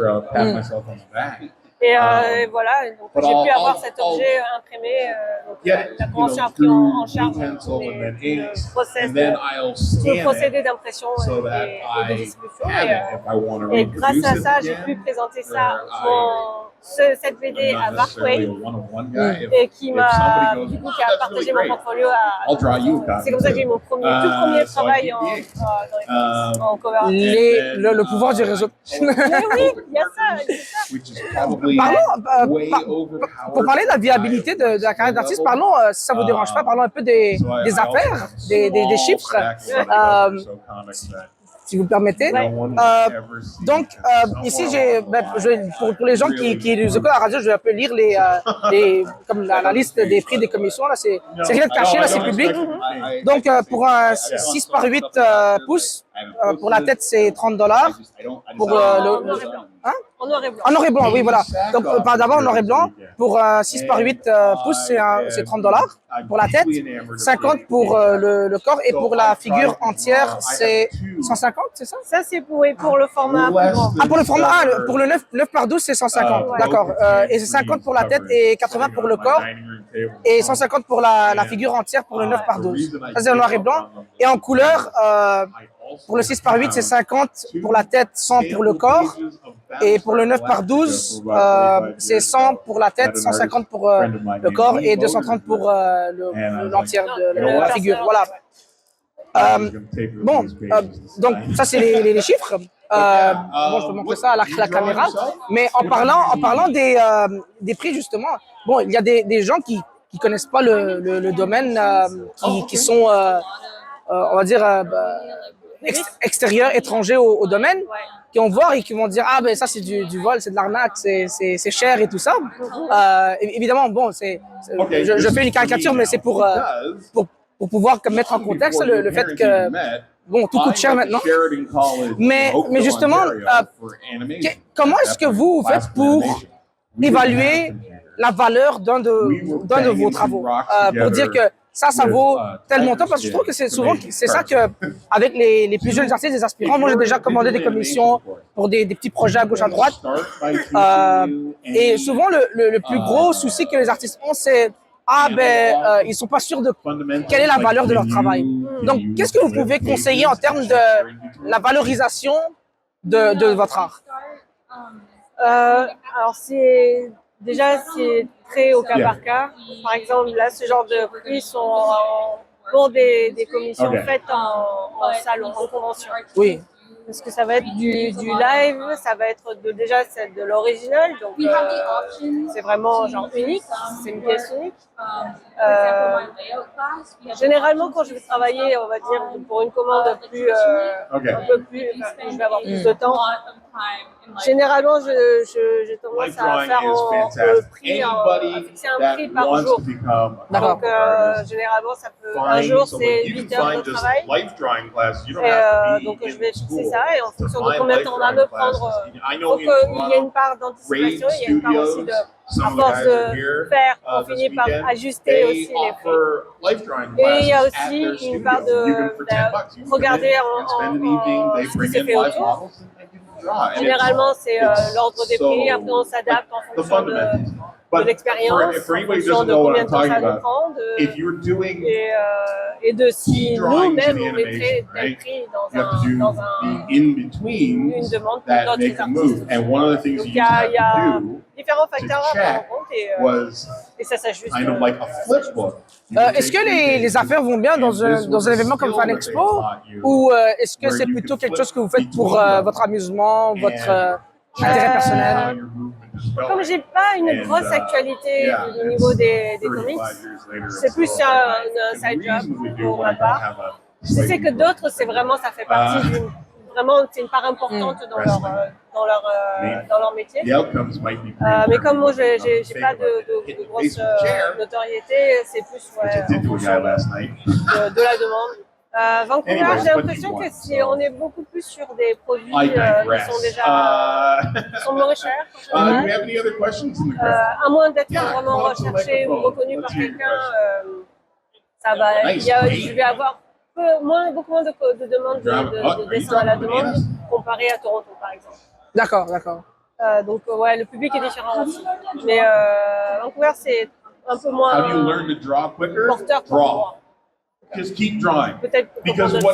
Et voilà, donc j'ai pu avoir cet objet imprimé. La convention a pris en charge le procédé d'impression et de distribution. Et grâce à ça, j'ai pu présenter cette BD à Mark Waid et qui a partagé mon portfolio c'est comme ça que j'ai eu mon tout premier travail en cover.
Le pouvoir du réseau.
Mais oui, il y a ça.
Pour parler de la viabilité de la carrière d'artiste, parlons, si ça vous dérange pas, parlons un peu des affaires, des chiffres. Si vous le permettez. Donc, ici, pour les gens qui nous écoutent à la radio, je vais un peu lire comme la liste des prix des commissions. Là, c'est rien de caché, là, c'est public. Donc, pour un 6 par 8 pouces, pour la tête, c'est $30. Pour
en noir et blanc.
En noir et blanc, oui, voilà. Donc, d'abord en noir et blanc. Pour 6 par 8 pouces, c'est $30 pour la tête, 50 pour le corps et pour la figure entière, c'est 150, c'est ça?
Ça, c'est pour le format plus grand.
Ah, pour le format, pour le 9 par 12, c'est 150, d'accord. Et c'est 50 pour la tête et 80 pour le corps et 150 pour la figure entière pour le 9 par 12. Ça, c'est en noir et blanc. Et en couleur, pour le 6 par 8, c'est 50 pour la tête, 100 pour le corps. Et pour le 9 par 12, c'est 100 pour la tête, 150 pour le corps et 230 pour l'entière de la figure. Voilà. Bon, donc ça c'est les chiffres. Bon, je peux montrer ça à la caméra. Mais en parlant des prix justement, bon, il y a des gens qui connaissent pas le domaine, qui sont, on va dire, extérieurs, étrangers au domaine, qui vont voir et qui vont dire ah ben ça c'est du vol, c'est de l'arnaque, c'est cher et tout ça. Évidemment, bon, je fais une caricature, mais c'est pour pouvoir mettre en contexte le fait que bon, tout coûte cher maintenant. Mais justement, comment est-ce que vous faites pour évaluer la valeur d'un de vos travaux, pour dire que ça vaut tel montant? Parce que je trouve que c'est souvent ça que avec les plus jeunes artistes, les aspirants, moi j'ai déjà commandé des commissions pour des petits projets à gauche à droite, et souvent le plus gros souci que les artistes ont, c'est ils sont pas sûrs de quelle est la valeur de leur travail. Donc, qu'est-ce que vous pouvez conseiller en termes de la valorisation de votre art?
Alors, c'est très au cas par cas. Par exemple, là, ce genre de prix sont pour des commissions faites en salon, en convention.
Oui.
Parce que ça va être du live, ça va être déjà de l'original, donc c'est vraiment genre unique, c'est une pièce unique. Généralement, quand je vais travailler, on va dire pour une commande un peu plus, je vais avoir plus de temps. Généralement, j'ai tendance à faire à fixer un prix par jour. Donc, généralement, ça peut, un jour, c'est 8 heures de travail. Donc, je vais fixer ça et en fonction de combien de temps on va me prendre, il faut qu'il y ait une part d'anticipation, il y a une part aussi à force de faire, on finit par ajuster aussi les prix. Et il y a aussi une part de regarder ce qui se fait autour. Généralement, c'est l'ordre des prix. Après, on s'adapte en fonction de l'expérience, en fonction de combien de temps ça nous prend, et de si nous-mêmes on mettrait tel prix dans une demande pour d'autres artistes. Donc, il y a différents facteurs à prendre en compte et ça s'ajuste.
Est-ce que les affaires vont bien dans un événement comme Fan Expo, ou est-ce que c'est plutôt quelque chose que vous faites pour votre amusement, votre intérêt personnel?
Comme j'ai pas une grosse actualité au niveau des comics, c'est plus un side job pour ma part. Je sais que d'autres, c'est vraiment, ça fait partie c'est une part importante dans leur métier. Mais comme moi, j'ai pas de grosse notoriété, c'est plus en fonction de la demande. Vancouver, j'ai l'impression que on est beaucoup plus sur des produits qui sont déjà moins chers. À moins d'être vraiment recherché ou reconnu par quelqu'un, ça va. Je vais avoir beaucoup moins de demandes de dessin à la demande comparé à Toronto, par exemple.
D'accord.
Donc, le public est différent aussi. Mais Vancouver, c'est un peu moins porteur pour moi.
Just keep drawing.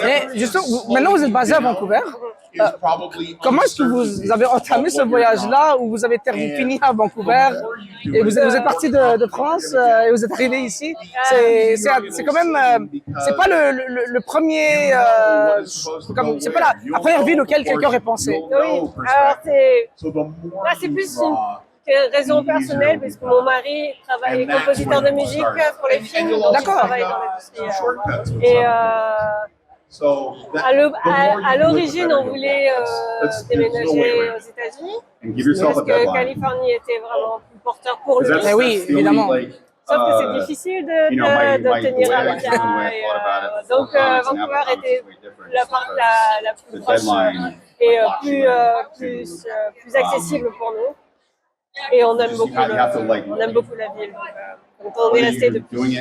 Mais justement, maintenant vous êtes basé à Vancouver. Comment est-ce que vous avez entamé ce voyage-là, où vous avez fini à Vancouver et vous êtes parti de France et vous êtes arrivé ici? C'est quand même, c'est pas le premier, c'est pas la première ville auquel quelqu'un aurait pensé.
Oui, alors c'est plus une raison personnelle, parce que mon mari travaille compositeur de musique pour les films, donc il travaille dans l'industrie. Et à l'origine, on voulait déménager aux États-Unis, parce que Californie était vraiment plus porteur pour lui.
Mais oui, évidemment.
Sauf que c'est difficile d'obtenir un visa. Donc Vancouver était la plus proche et plus accessible pour nous. Et on aime beaucoup la ville. Donc on est resté depuis.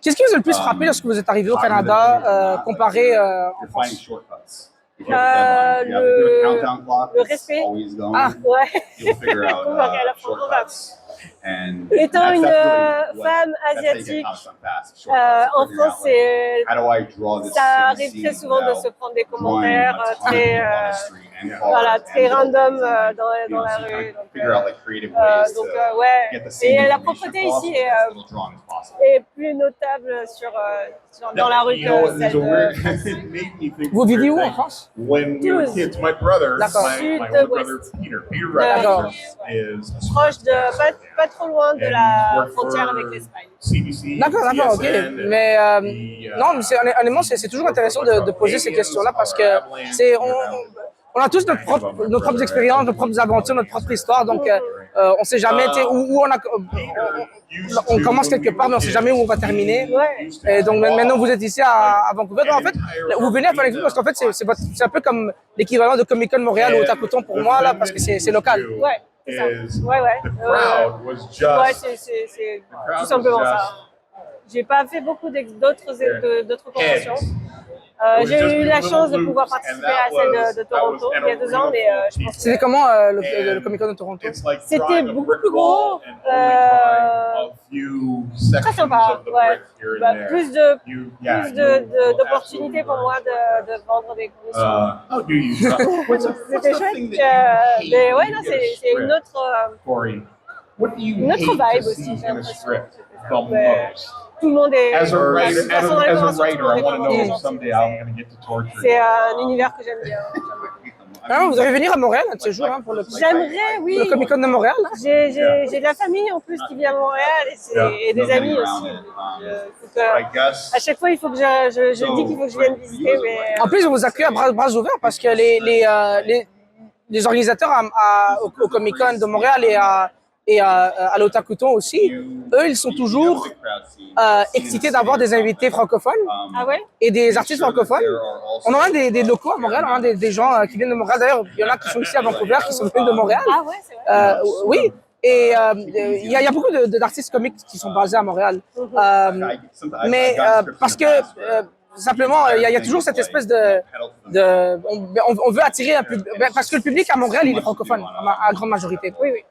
Qu'est-ce qui vous a le plus frappé lorsque vous êtes arrivé au Canada comparé en France?
Le respect. Ah ouais. Comparé à la France,
And
Étant
that's
une
really what-
femme
that's how you get
asiatique,
caught up fast, short
en
figure out,
France,
like,
c'est
how do I draw this
ça
city
arrive
scene
très souvent de
without
se prendre des
drawing
commentaires
a ton of
très,
people on the street and
voilà,
cars
très
and
random
buildings and,
dans
you know,
la
so you
rue. Donc,
figure out like creative ways
donc
to
ouais.
get the
Et
same
la
information
propreté
across
ici
with as little drawing as possible.
est plus notable dans la rue
You know what,
que
there's
celle
a weird,
de...
it made me think
Vous
of a
vivez
weird
où en
thing.
France?
When we were
Toulouse.
kids, my brother,
D'accord.
my older
Sud-ouest.
brother Peter
D'accord.
Rogers is a
Proche de, pas trop loin de
And
la
worked
frontière
for
avec l'Espagne.
CBC,
D'accord, d'accord, ok.
TSN,
Mais
the,
non, mais honnêtement, c'est toujours intéressant de poser ces questions-là parce que c'est on a tous nos propres expériences, nos propres aventures, notre propre histoire. Donc, on ne sait jamais tu sais, où on commence quelque part, mais on ne sait jamais où on va terminer.
Ouais.
Et donc maintenant, vous êtes ici à Vancouver. Donc, en fait, vous venez à Vancouver parce qu'en fait, c'est un peu comme l'équivalent de Comic Con Montréal ou Otakuton pour moi, là, parce que c'est local.
Ouais, c'est ça. Ouais, ouais.
The crowd was just,
Ouais, c'est tout simplement ça. J'ai pas fait beaucoup d'autres conventions. J'ai eu la chance de pouvoir participer à celle de Toronto il y a 2 ans, mais je pense que
C'était comment le Comic Con de Toronto?
c'était beaucoup plus gros. Très sympa, ouais. Bah, plus d'opportunités pour moi de vendre des commissions. C'était chouette. Mais ouais, non, c'est une autre vibe aussi, j'ai l'impression. Ouais. Tout le monde est.
As a writer, I want to know
content.
someday I'm going to get to torture.
C'est un univers que j'aime bien.
Ah, vous devez venir à Montréal un de ces jours hein, pour le
J'aimerais, oui.
le Comic Con de Montréal. Hein.
J'ai de la famille en plus qui vit à Montréal et des amis aussi. À chaque fois, il faut que je dis qu'il faut que je vienne visiter. Mais...
En plus, on vous accueille à bras ouverts parce que les organisateurs au Comic Con de Montréal et à l'Otakuton aussi, eux, ils sont toujours excités d'avoir des invités francophones
Ah ouais?
et des artistes francophones. On en a des locaux à Montréal, on a des gens qui viennent de Montréal. D'ailleurs, il y en a qui sont ici à Vancouver, qui sont venus de Montréal.
Ah ouais, c'est vrai.
Oui, et il y a beaucoup d'artistes comiques qui sont basés à Montréal. Mais parce que simplement, il y a toujours cette espèce on veut attirer un public, parce que le public à Montréal, il est francophone, à grande majorité.
Oui, oui.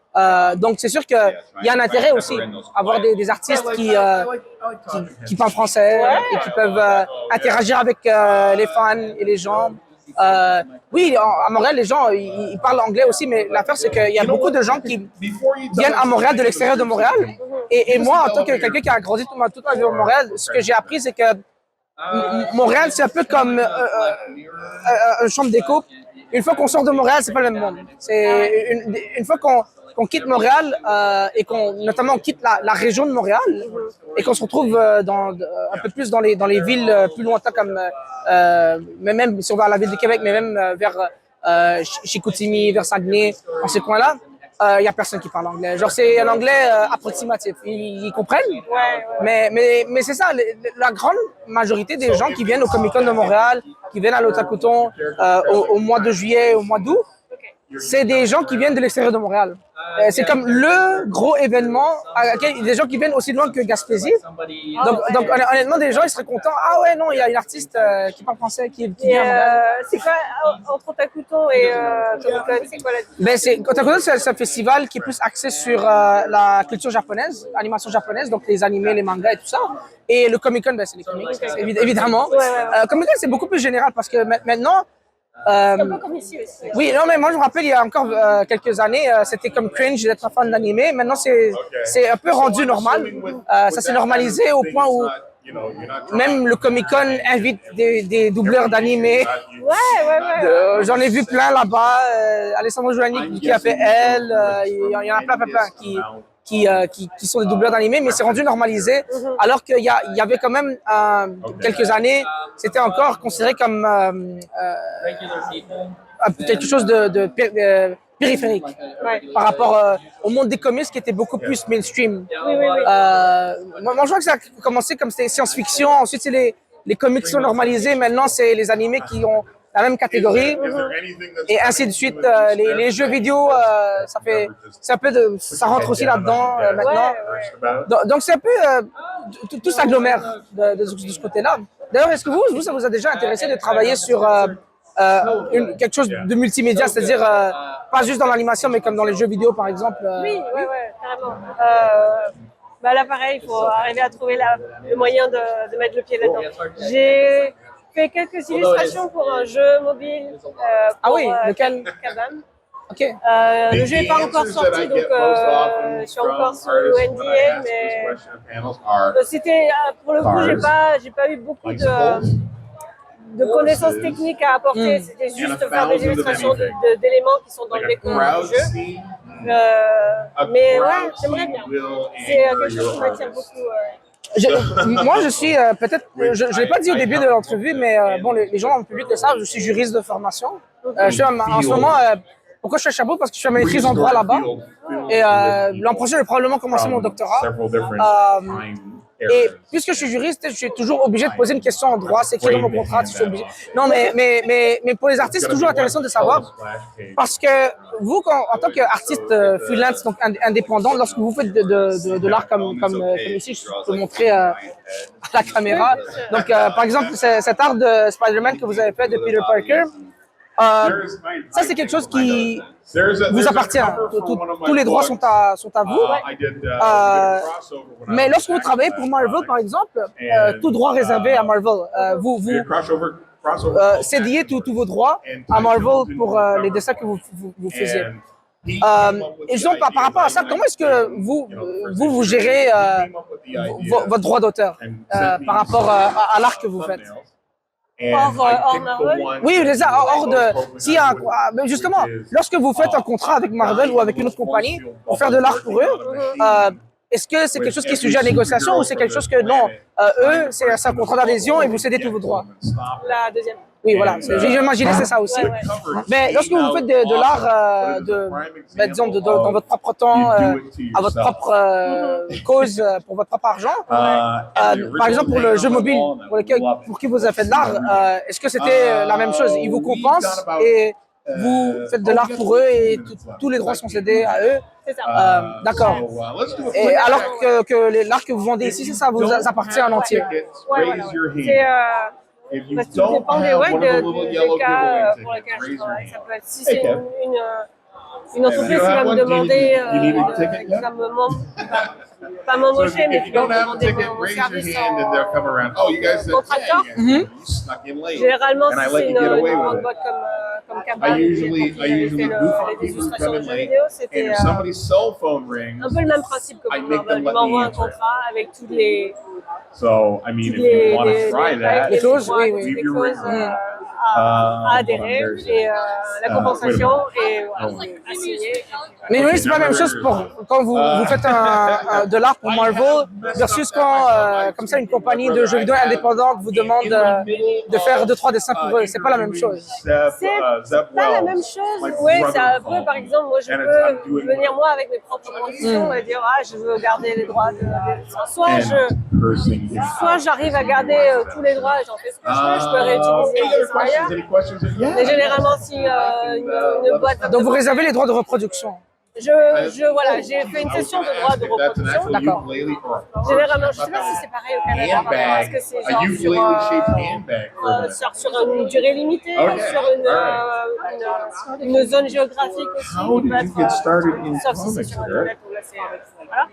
Donc c'est sûr qu'il y a un intérêt aussi à avoir des artistes qui parlent français et qui peuvent interagir avec les fans et les gens. Oui, à Montréal, les gens ils parlent anglais aussi, mais l'affaire c'est qu'il y a beaucoup de gens qui viennent à Montréal de l'extérieur de Montréal. Et moi, en tant que quelqu'un qui a grandi toute ma vie à Montréal, ce que j'ai appris c'est que Montréal, c'est un peu comme une chambre d'écho. Une fois qu'on sort de Montréal, c'est pas le même monde. C'est une fois qu'on quitte Montréal et qu'on notamment quitte la région de Montréal et qu'on se retrouve un peu plus dans les villes plus lointaines comme mais même si on va à la ville de Québec, mais même vers Chicoutimi, vers Saguenay, dans ces coins-là. Il n'y a personne qui parle anglais. Genre, c'est un anglais approximatif. Ils comprennent, mais c'est ça. La grande majorité des gens qui viennent au Comic-Con de Montréal, qui viennent à l'Otakuton au mois de juillet, au mois d'août, c'est des gens qui viennent de l'extérieur de Montréal. C'est comme le gros événement à laquelle des gens qui viennent aussi loin que Gaspésie. Donc honnêtement, des gens ils seraient contents. Ah ouais, non, il y a une artiste qui parle français qui vient à Montréal.
C'est quoi, entre Otakuton et Comic-Con, c'est quoi la différence?
Otakuton, c'est un festival qui est plus axé sur la culture japonaise, l'animation japonaise, donc les animés, les mangas et tout ça. Et le Comic-Con, c'est les comics, évidemment. Comic-Con, c'est beaucoup plus général parce que maintenant,
c'est un peu comme ici aussi.
Oui, non, mais moi je me rappelle il y a encore quelques années, c'était comme cringe d'être un fan d'animé. Maintenant c'est un peu rendu normal. Ça s'est normalisé au point où même le Comic-Con invite des doubleurs d'animé.
Ouais.
J'en ai vu plein là-bas. Alessandro Giovanni qui a fait Elle. Il y en a plein qui sont des doubleurs d'animé, mais c'est rendu normalisé. Alors qu'il y avait quand même quelques années, c'était encore considéré comme quelque chose de périphérique par rapport au monde des comics qui était beaucoup plus mainstream.
Oui.
Moi, je vois que ça a commencé comme c'était science-fiction, ensuite c'est les comics qui sont normalisés, maintenant c'est les animés qui ont la même catégorie et ainsi de suite. Les jeux vidéo, ça rentre aussi là-dedans maintenant. Donc c'est un peu tout s'agglomère de ce côté-là. D'ailleurs, est-ce que vous, ça vous a déjà intéressé de travailler sur quelque chose de multimédia, c'est-à-dire pas juste dans l'animation, mais comme dans les jeux vidéo, par exemple?
Oui, carrément. Là, pareil, il faut arriver à trouver le moyen de mettre le pied là-dedans. J'ai fait quelques illustrations pour un jeu mobile.
Ah oui, lequel?
Kabam.
Ok.
Le jeu n'est pas encore sorti, donc je suis encore sous NDA, mais c'était, pour le coup, j'ai pas eu beaucoup de connaissances techniques à apporter. C'était juste faire des illustrations d'éléments qui sont dans le décor du jeu. Mais ouais, j'aimerais bien. C'est quelque chose qui m'attire beaucoup.
Moi, je suis peut-être, je ne l'ai pas dit au début de l'entrevue, mais bon, les gens dans le public le savent, je suis juriste de formation. Je suis en ce moment, pourquoi je suis à Sherbrooke? Parce que je fais ma maîtrise en droit là-bas. Et l'an prochain, je vais probablement commencer mon doctorat. Et puisque je suis juriste, je suis toujours obligé de poser une question en droit, c'est écrit dans mon contrat, je suis obligé. Non, mais pour les artistes, c'est toujours intéressant de savoir, parce que vous, en tant qu'artiste freelance, donc indépendant, lorsque vous faites de l'art comme ici, je peux montrer à la caméra. Donc, par exemple, cet art de Spider-Man que vous avez fait de Peter Parker, ça, c'est quelque chose qui vous appartient. Tous les droits sont à vous. Mais lorsque vous travaillez pour Marvel, par exemple, tout droit réservé à Marvel. Vous cédiez tous vos droits à Marvel pour les dessins que vous faisiez. Et donc, par rapport à ça, comment est-ce que vous gérez votre droit d'auteur par rapport à l'art que vous faites?
Hors Marvel?
Oui, hors de. Justement, lorsque vous faites un contrat avec Marvel ou avec une autre compagnie pour faire de l'art pour eux, est-ce que c'est quelque chose qui est sujet à négociation ou c'est quelque chose que non, eux, c'est un contrat d'adhésion et vous cédez tous vos droits?
La deuxième.
Oui, voilà. J'imaginais c'est ça aussi. Mais lorsque vous faites de l'art, disons, dans votre propre temps, à votre propre cause, pour votre propre argent, par exemple pour le jeu mobile pour qui vous avez fait de l'art, est-ce que c'était la même chose? Ils vous compensent et vous faites de l'art pour eux et tous les droits sont cédés à eux?
C'est ça.
D'accord. Et alors que l'art que vous vendez ici, c'est ça, vous appartient en entier?
Ouais, voilà. Parce que tout dépend des cas pour lesquels je travaille. Ça peut être si c'est une entreprise qui va me demander, qui va pas m'embaucher, mais qui va me demander mon service en contracteur. Généralement, si c'est une grande boîte comme Kabam, qui avait fait les illustrations de jeux vidéo, c'était un peu le même principe que pour Marvel. Ils m'envoient un contrat avec toutes les
Les clauses, oui.
Les clauses à adhérer et la compensation et à signer.
Mais oui, c'est pas la même chose quand vous faites de l'art pour Marvel versus quand, comme ça, une compagnie de jeux vidéo indépendante vous demande de faire 2-3 dessins pour eux. C'est pas la même chose.
C'est pas la même chose. Oui, c'est un peu, par exemple, moi, je peux venir moi avec mes propres conditions et dire, je veux garder les droits soit j'arrive à garder tous les droits et j'en fais ce que je veux, je peux réutiliser les ailleurs. Mais généralement, si une boîte...
Donc vous réservez les droits de reproduction?
Voilà, j'ai fait une session de droits de reproduction.
D'accord.
Généralement, je ne sais pas si c'est pareil au Canada, parce que c'est genre sur une durée limitée, sur une zone géographique aussi. Sauf si c'est sur Internet ou là, c'est... Voilà.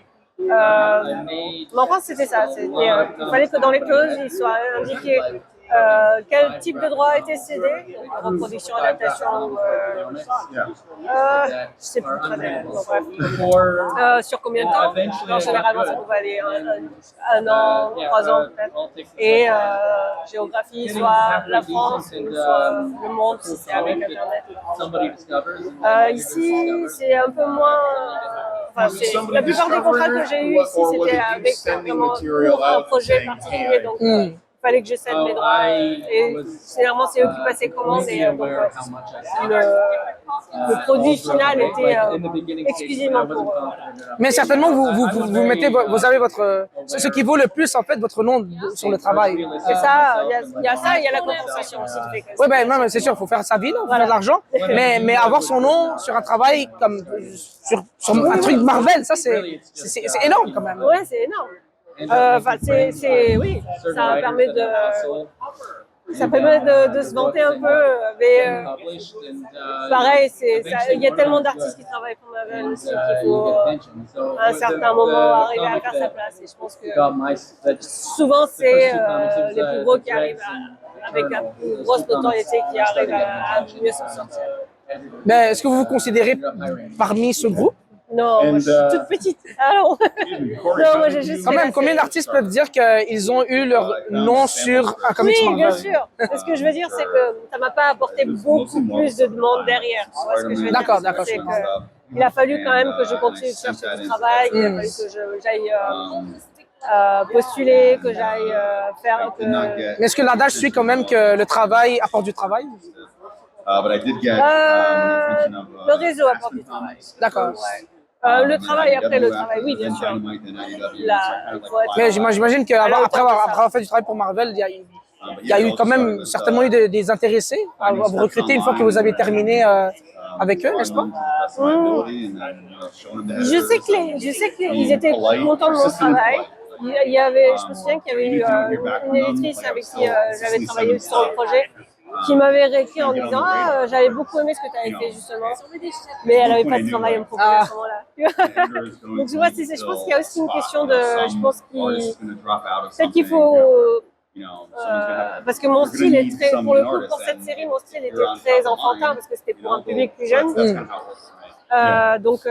Mais en France, c'était ça. Il fallait que dans les clauses, il soit indiqué quel type de droit a été cédé, reproduction, adaptation, je sais plus très bien. Sur combien de temps? Alors, généralement, ça pouvait aller un an, 3 ans peut-être. Et géographie, soit la France, ou soit le monde, si c'est avec Internet. Ici, c'est un peu moins. La plupart des contrats que j'ai eus ici, c'était avec vraiment pour un projet particulier. Donc, il fallait que je cède mes droits et généralement c'est eux qui passaient commande et donc le produit final était exclusivement pour eux.
Mais certainement vous mettez, vous avez ce qui vaut le plus en fait votre nom sur le travail.
C'est ça, il y a ça, il y a la compensation aussi.
Oui, ben non, c'est sûr, il faut faire sa vie, il faut faire de l'argent, mais avoir son nom sur un travail comme sur un truc Marvel, ça c'est énorme quand même.
Ouais, c'est énorme. Oui, ça permet Ça permet de se vanter un peu, mais pareil, il y a tellement d'artistes qui travaillent pour Marvel aussi qu'il faut à un certain moment arriver à faire sa place. Et je pense que souvent c'est les plus gros qui arrivent avec la plus grosse notoriété qui arrivent à mieux s'en sortir.
Mais est-ce que vous vous considérez parmi ce groupe?
Non, moi, je suis toute petite. Ah non. Non, moi j'ai juste.
Quand même, combien d'artistes peuvent dire qu'ils ont eu leur nom sur un comics
Oui,
Marvel?
bien sûr. Mais ce que je veux dire, c'est que ça m'a pas apporté beaucoup plus de demandes derrière. Tu vois ce que je veux dire?
D'accord.
C'est que il a fallu quand même que je continue de chercher du travail, il a fallu que j'aille postuler, que j'aille faire.
Mais est-ce que l'adage suit quand même que le travail apporte du travail?
Le réseau apporte du travail.
D'accord.
Le travail après le travail, oui, bien sûr.
Mais j'imagine qu'après avoir fait du travail pour Marvel, il y a eu quand même certainement eu des intéressés à vous recruter une fois que vous avez terminé avec eux, n'est-ce pas?
Je sais qu'ils étaient contents de mon travail. Je me souviens qu'il y avait eu une éditrice avec qui j'avais travaillé sur le projet qui m'avait réécrit en disant j'avais beaucoup aimé ce que tu avais fait justement, mais elle n'avait pas de travail à me proposer à ce moment-là. Donc je pense qu'il y a aussi une question de, je pense peut-être qu'il faut parce que mon style est très, pour le coup, pour cette série, mon style était très enfantin parce que c'était pour un public plus jeune. Donc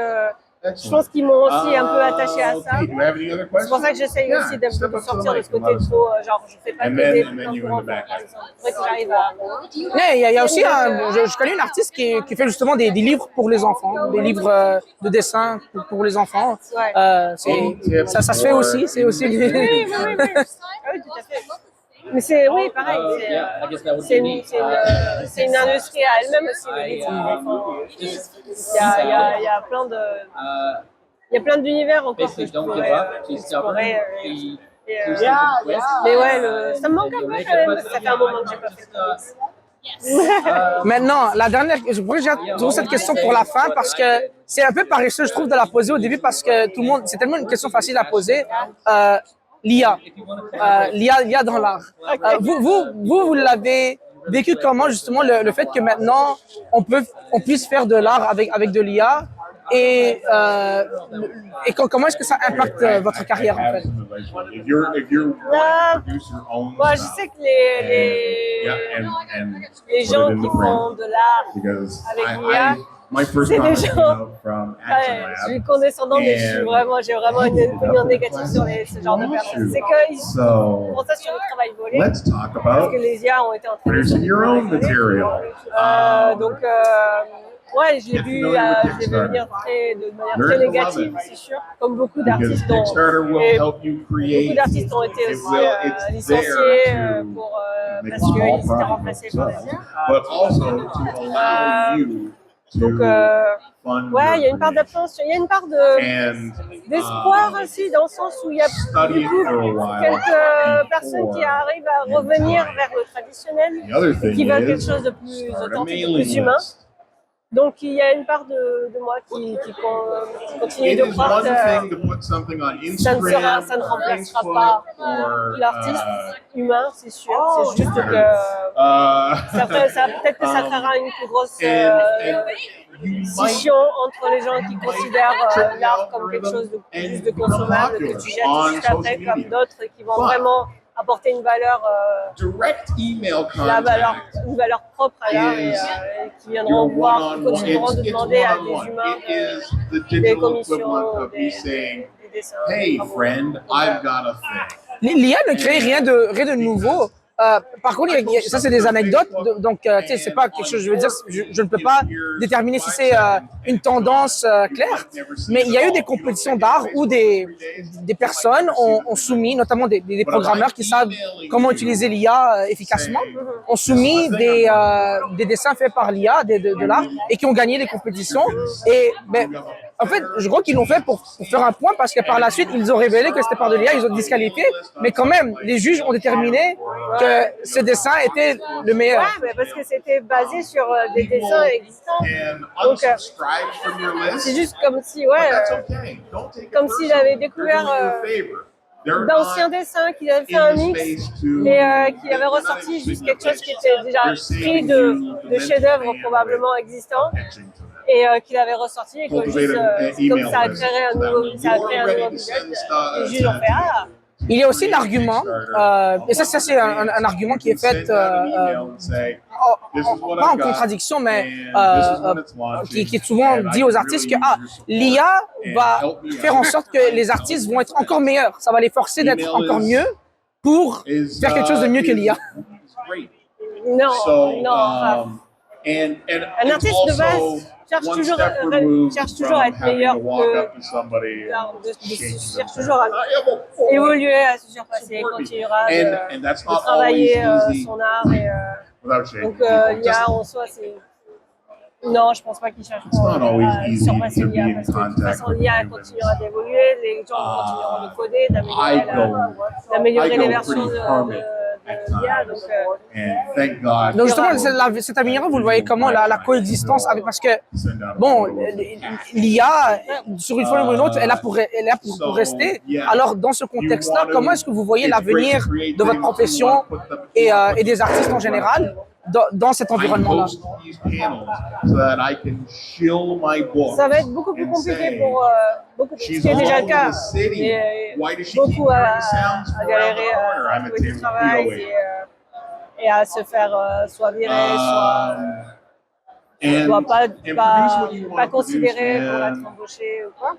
je pense qu'ils m'ont aussi un peu attaché à ça. C'est pour ça que j'essaye aussi de sortir de ce côté trop, genre je fais pas que des trucs pour enfants, par exemple. Il faudrait que j'arrive à...
Mais il y a aussi, je connais une artiste qui fait justement des livres pour les enfants, des livres de dessin pour les enfants. Ça se fait aussi, c'est aussi...
Oui, tout à fait. Mais oui, pareil, c'est une industrie à elle-même aussi, le livre pour enfants. Il y a plein d'univers encore que je pourrais explorer. Mais ouais, ça me manque un peu quand même, ça fait un moment que j'ai pas fait de comics.
Maintenant, je pourrais toujours cette question pour la fin parce que c'est un peu paresseux, je trouve, de la poser au début parce que tout le monde, c'est tellement une question facile à poser. L'IA dans l'art. Vous l'avez vécu comment justement le fait que maintenant on puisse faire de l'art avec de l'IA et comment est-ce que ça impacte votre carrière en fait?
Moi, je sais que les gens qui font de l'art avec l'IA, c'est des gens. Je suis condescendant, mais j'ai vraiment une opinion négative sur ce genre de personnes. C'est qu'ils font ça sur le travail volé, parce que les IA ont été entraînés sur le travail volé. Donc, ouais, je l'ai vu venir de manière très négative, c'est sûr. Comme beaucoup d'artistes ont été aussi licenciés parce qu'ils étaient remplacés par des IA. Donc, ouais, il y a une part d'appréhension, il y a une part d'espoir aussi, dans le sens où il y a du coup quelques personnes qui arrivent à revenir vers le traditionnel, qui veulent quelque chose de plus authentique, de plus humain. Donc il y a une part de moi qui continue de croire que ça ne remplacera pas l'artiste humain, c'est sûr. C'est juste que peut-être que ça créera une plus grosse scission entre les gens qui considèrent l'art comme quelque chose de plus de consommable que tu jettes juste après, comme d'autres qui vont vraiment apporter une valeur propre à l'art et qui viendront voir, qui continueront de demander à des humains des commissions, des dessins.
Hey friend, I've got a thing.
L'IA ne crée rien de nouveau. Par contre, ça c'est des anecdotes, donc tu sais, c'est pas quelque chose. Je veux dire, je ne peux pas déterminer si c'est une tendance claire, mais il y a eu des compétitions d'art où des personnes ont soumis, notamment des programmeurs qui savent comment utiliser l'IA efficacement, ont soumis des dessins faits par l'IA, de l'art, et qui ont gagné des compétitions. Et en fait, je crois qu'ils l'ont fait pour faire un point parce que par la suite, ils ont révélé que c'était par de l'IA, ils ont disqualifié. Mais quand même, les juges ont déterminé que ce dessin était le meilleur.
Ouais, parce que c'était basé sur des dessins existants. Donc, c'est juste comme si, comme s'il avait découvert d'anciens dessins qu'il avait fait un mix et qui avait ressorti juste quelque chose qui était déjà pris de chefs-d'œuvre probablement existants et qu'il avait ressorti et que juste comme ça a créé un nouveau budget. Les juges ont fait
Il y a aussi l'argument, et ça c'est un argument qui est fait pas en contradiction, mais qui est souvent dit aux artistes que l'IA va faire en sorte que les artistes vont être encore meilleurs. Ça va les forcer d'être encore mieux pour faire quelque chose de mieux que l'IA.
Non, un artiste de base cherche toujours à être meilleur cherche toujours à évoluer, à se surpasser, continuera de travailler son art donc l'IA en soi c'est non, je pense pas qu'ils chercheront à surpasser l'IA parce que de toute façon l'IA continuera d'évoluer, les gens continueront de coder, d'améliorer les versions de l'IA.
Donc justement, cet avenir, vous le voyez comment la coexistence avec, parce que bon, l'IA sur une forme ou une autre, elle est là pour rester. Alors dans ce contexte-là, comment est-ce que vous voyez l'avenir de votre profession et des artistes en général dans cet environnement-là?
Ça va être beaucoup plus compliqué pour beaucoup, ce qui est déjà le cas. Beaucoup à galérer à trouver du travail et à se faire soit virer, soit pas considéré pour être embauché ou quoi,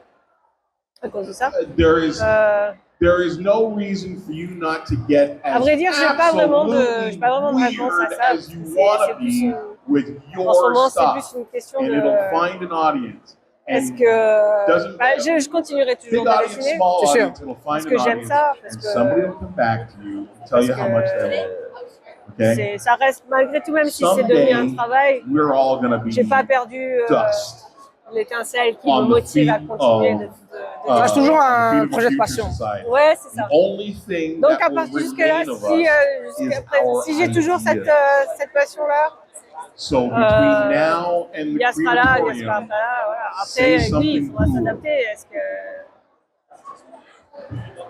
à cause de ça.
There is no reason for you not to get
à vrai dire, j'ai pas vraiment de réponse à ça.
as you want to be with
En ce moment,
your
c'est
stuff,
plus une question
and
de
it'll find an audience.
est-ce que je continuerai toujours
Big
de
audience,
dessiner
small
C'est sûr.
audience, it'll find
parce que
an
j'aime
audience,
ça, parce
and
que
somebody will come back to you and tell you how much they love. Okay?
ça reste malgré tout, même si c'est devenu un travail,
We're all gonna be
j'ai pas perdu
dust.
l'étincelle qui
On
me
the
motive à
feet
continuer
of,
de
Ça reste toujours un
the feet of
projet de
future
passion.
society.
ouais, c'est ça.
The only thing
Donc
that
à
will
partir jusque-là,
remain of us
si j'ai toujours cette passion-là,
So between now and
il
the
y a sera là, il y a
crematorium,
sera pas là. Voilà.
say
Après, oui, il
something
faudra
cool.
s'adapter. Est-ce que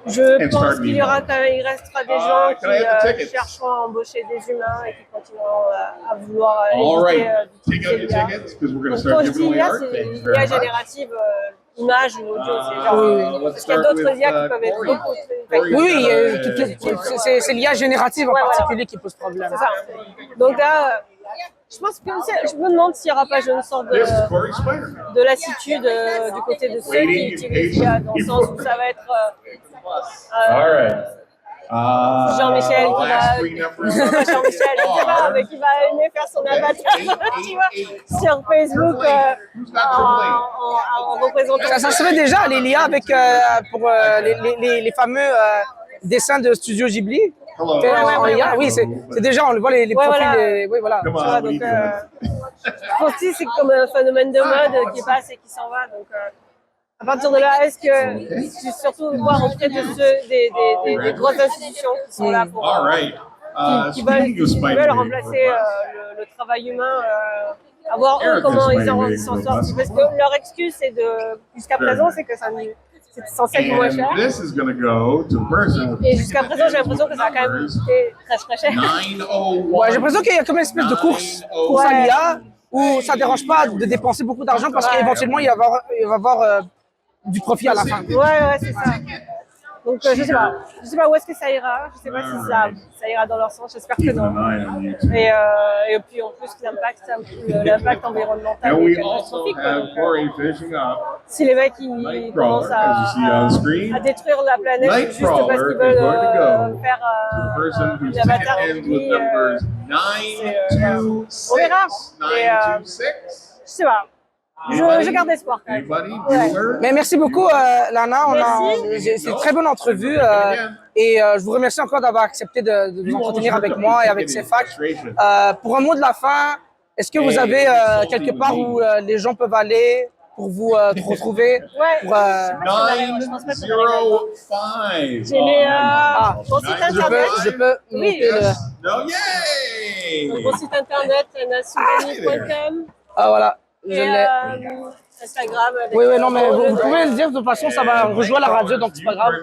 je
And
pense
start
qu'il y aura quand même, il restera des gens
can I have the
qui
tickets?
chercheront à embaucher des humains et qui continueront à vouloir
All right,
éviter
take out your
d'utiliser l'IA.
tickets because we're going to
Donc,
start
quand je dis
giving away
l'IA,
art.
c'est
Thank you
l'IA
very much.
générative, image ou audio. C'est genre,
Let's
parce qu'il y a
start
d'autres
with,
IA qui peuvent être
Corey.
beaucoup.
Corey.
Oui, c'est l'IA générative en
Ouais, voilà.
particulier qui pose problème.
C'est ça. Donc là, je pense que je me demande s'il n'y aura pas une sorte
This is Corey Spider-Man.
de lassitude du côté de ceux qui utilisent l'IA, dans le sens où ça va être
All right.
Jean-Michel qui
last three numbers
Jean-Michel qui va aimer faire son avatar tu vois, sur Facebook en représentant.
Ça se fait déjà, les l'IA avec pour les fameux dessins de Studio Ghibli.
Hello.
En IA. Oui, c'est déjà, on le voit les profils.
Voilà.
Oui, voilà.
Come on,
Tu vois,
what are
donc,
you doing?
je pense que c'est comme un phénomène de mode qui passe et qui s'en va. Donc, à partir de là, est-ce que c'est surtout voir auprès de ceux des grosses institutions qui sont là pour
All right.
qui
Speaking of Spider-Man,
veulent remplacer le travail humain, à voir eux comment ils s'en sortent. Parce que leur excuse, c'est jusqu'à présent, c'est que c'est censé être moins cher.
And this is going to go to the person.
Et jusqu'à présent, j'ai l'impression que ça a quand même coûté très cher.
901.
Ouais, j'ai l'impression qu'il y a comme une espèce de course à l'IA où ça ne dérange pas de dépenser beaucoup d'argent parce qu'éventuellement, il va y avoir du profit à la fin.
Ouais, c'est ça. Donc je sais pas où est-ce que ça ira. Je sais pas si ça ira dans leur sens. J'espère que
Keeping
non.
an eye on YouTube.
Et puis en plus l'impact environnemental
And
est
we also
catastrophique.
have
Donc,
Corey finishing up.
si les mecs ils commencent
as you see on screen.
à détruire la planète juste parce
Nightcrawler
qu'ils
is
veulent
going to go
faire
to the person whose
un avatar
ticket ends with
qui
numbers
on verra.
926.
Et,
926.
je sais pas. Je garde espoir quand même.
Anybody?
Ouais.
Viewer?
Mais merci beaucoup, Lana.
Merci.
C'est une très bonne entrevue. Et je vous remercie encore d'avoir accepté de vous entretenir avec moi et avec CFAC. Pour un mot de la fin, est-ce que vous avez quelque part où les gens peuvent aller pour vous retrouver?
Ouais.
Pour,
Je pense pas qu'on arrive à
905.
J'ai mon site internet.
je peux
Oui.
noter le...
No, yay!
Mon site internet, nasubani.com.
Ah, voilà. Je l'ai.
Instagram. Avec
Oui, oui, non, mais vous,
le-
vous pouvez le dire, de toute façon, ça va rejoindre la radio, donc c'est pas grave.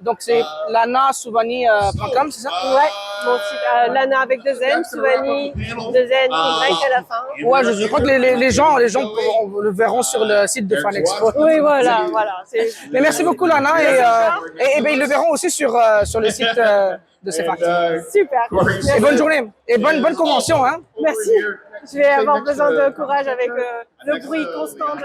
Donc c'est lanasouvani.com, c'est ça?
Ouais, mon site, Lana avec deux N, Souvani, deux N, Y à la fin.
Ouais, je crois que les gens le verront sur le site de Fan Expo.
Oui, voilà, voilà.
Mais merci beaucoup, Lana, et ben, ils le verront aussi sur le site de CFAC.
Super.
Et bonne journée, et bonne convention, hein.
Merci. Je vais avoir besoin de courage avec le bruit constant de...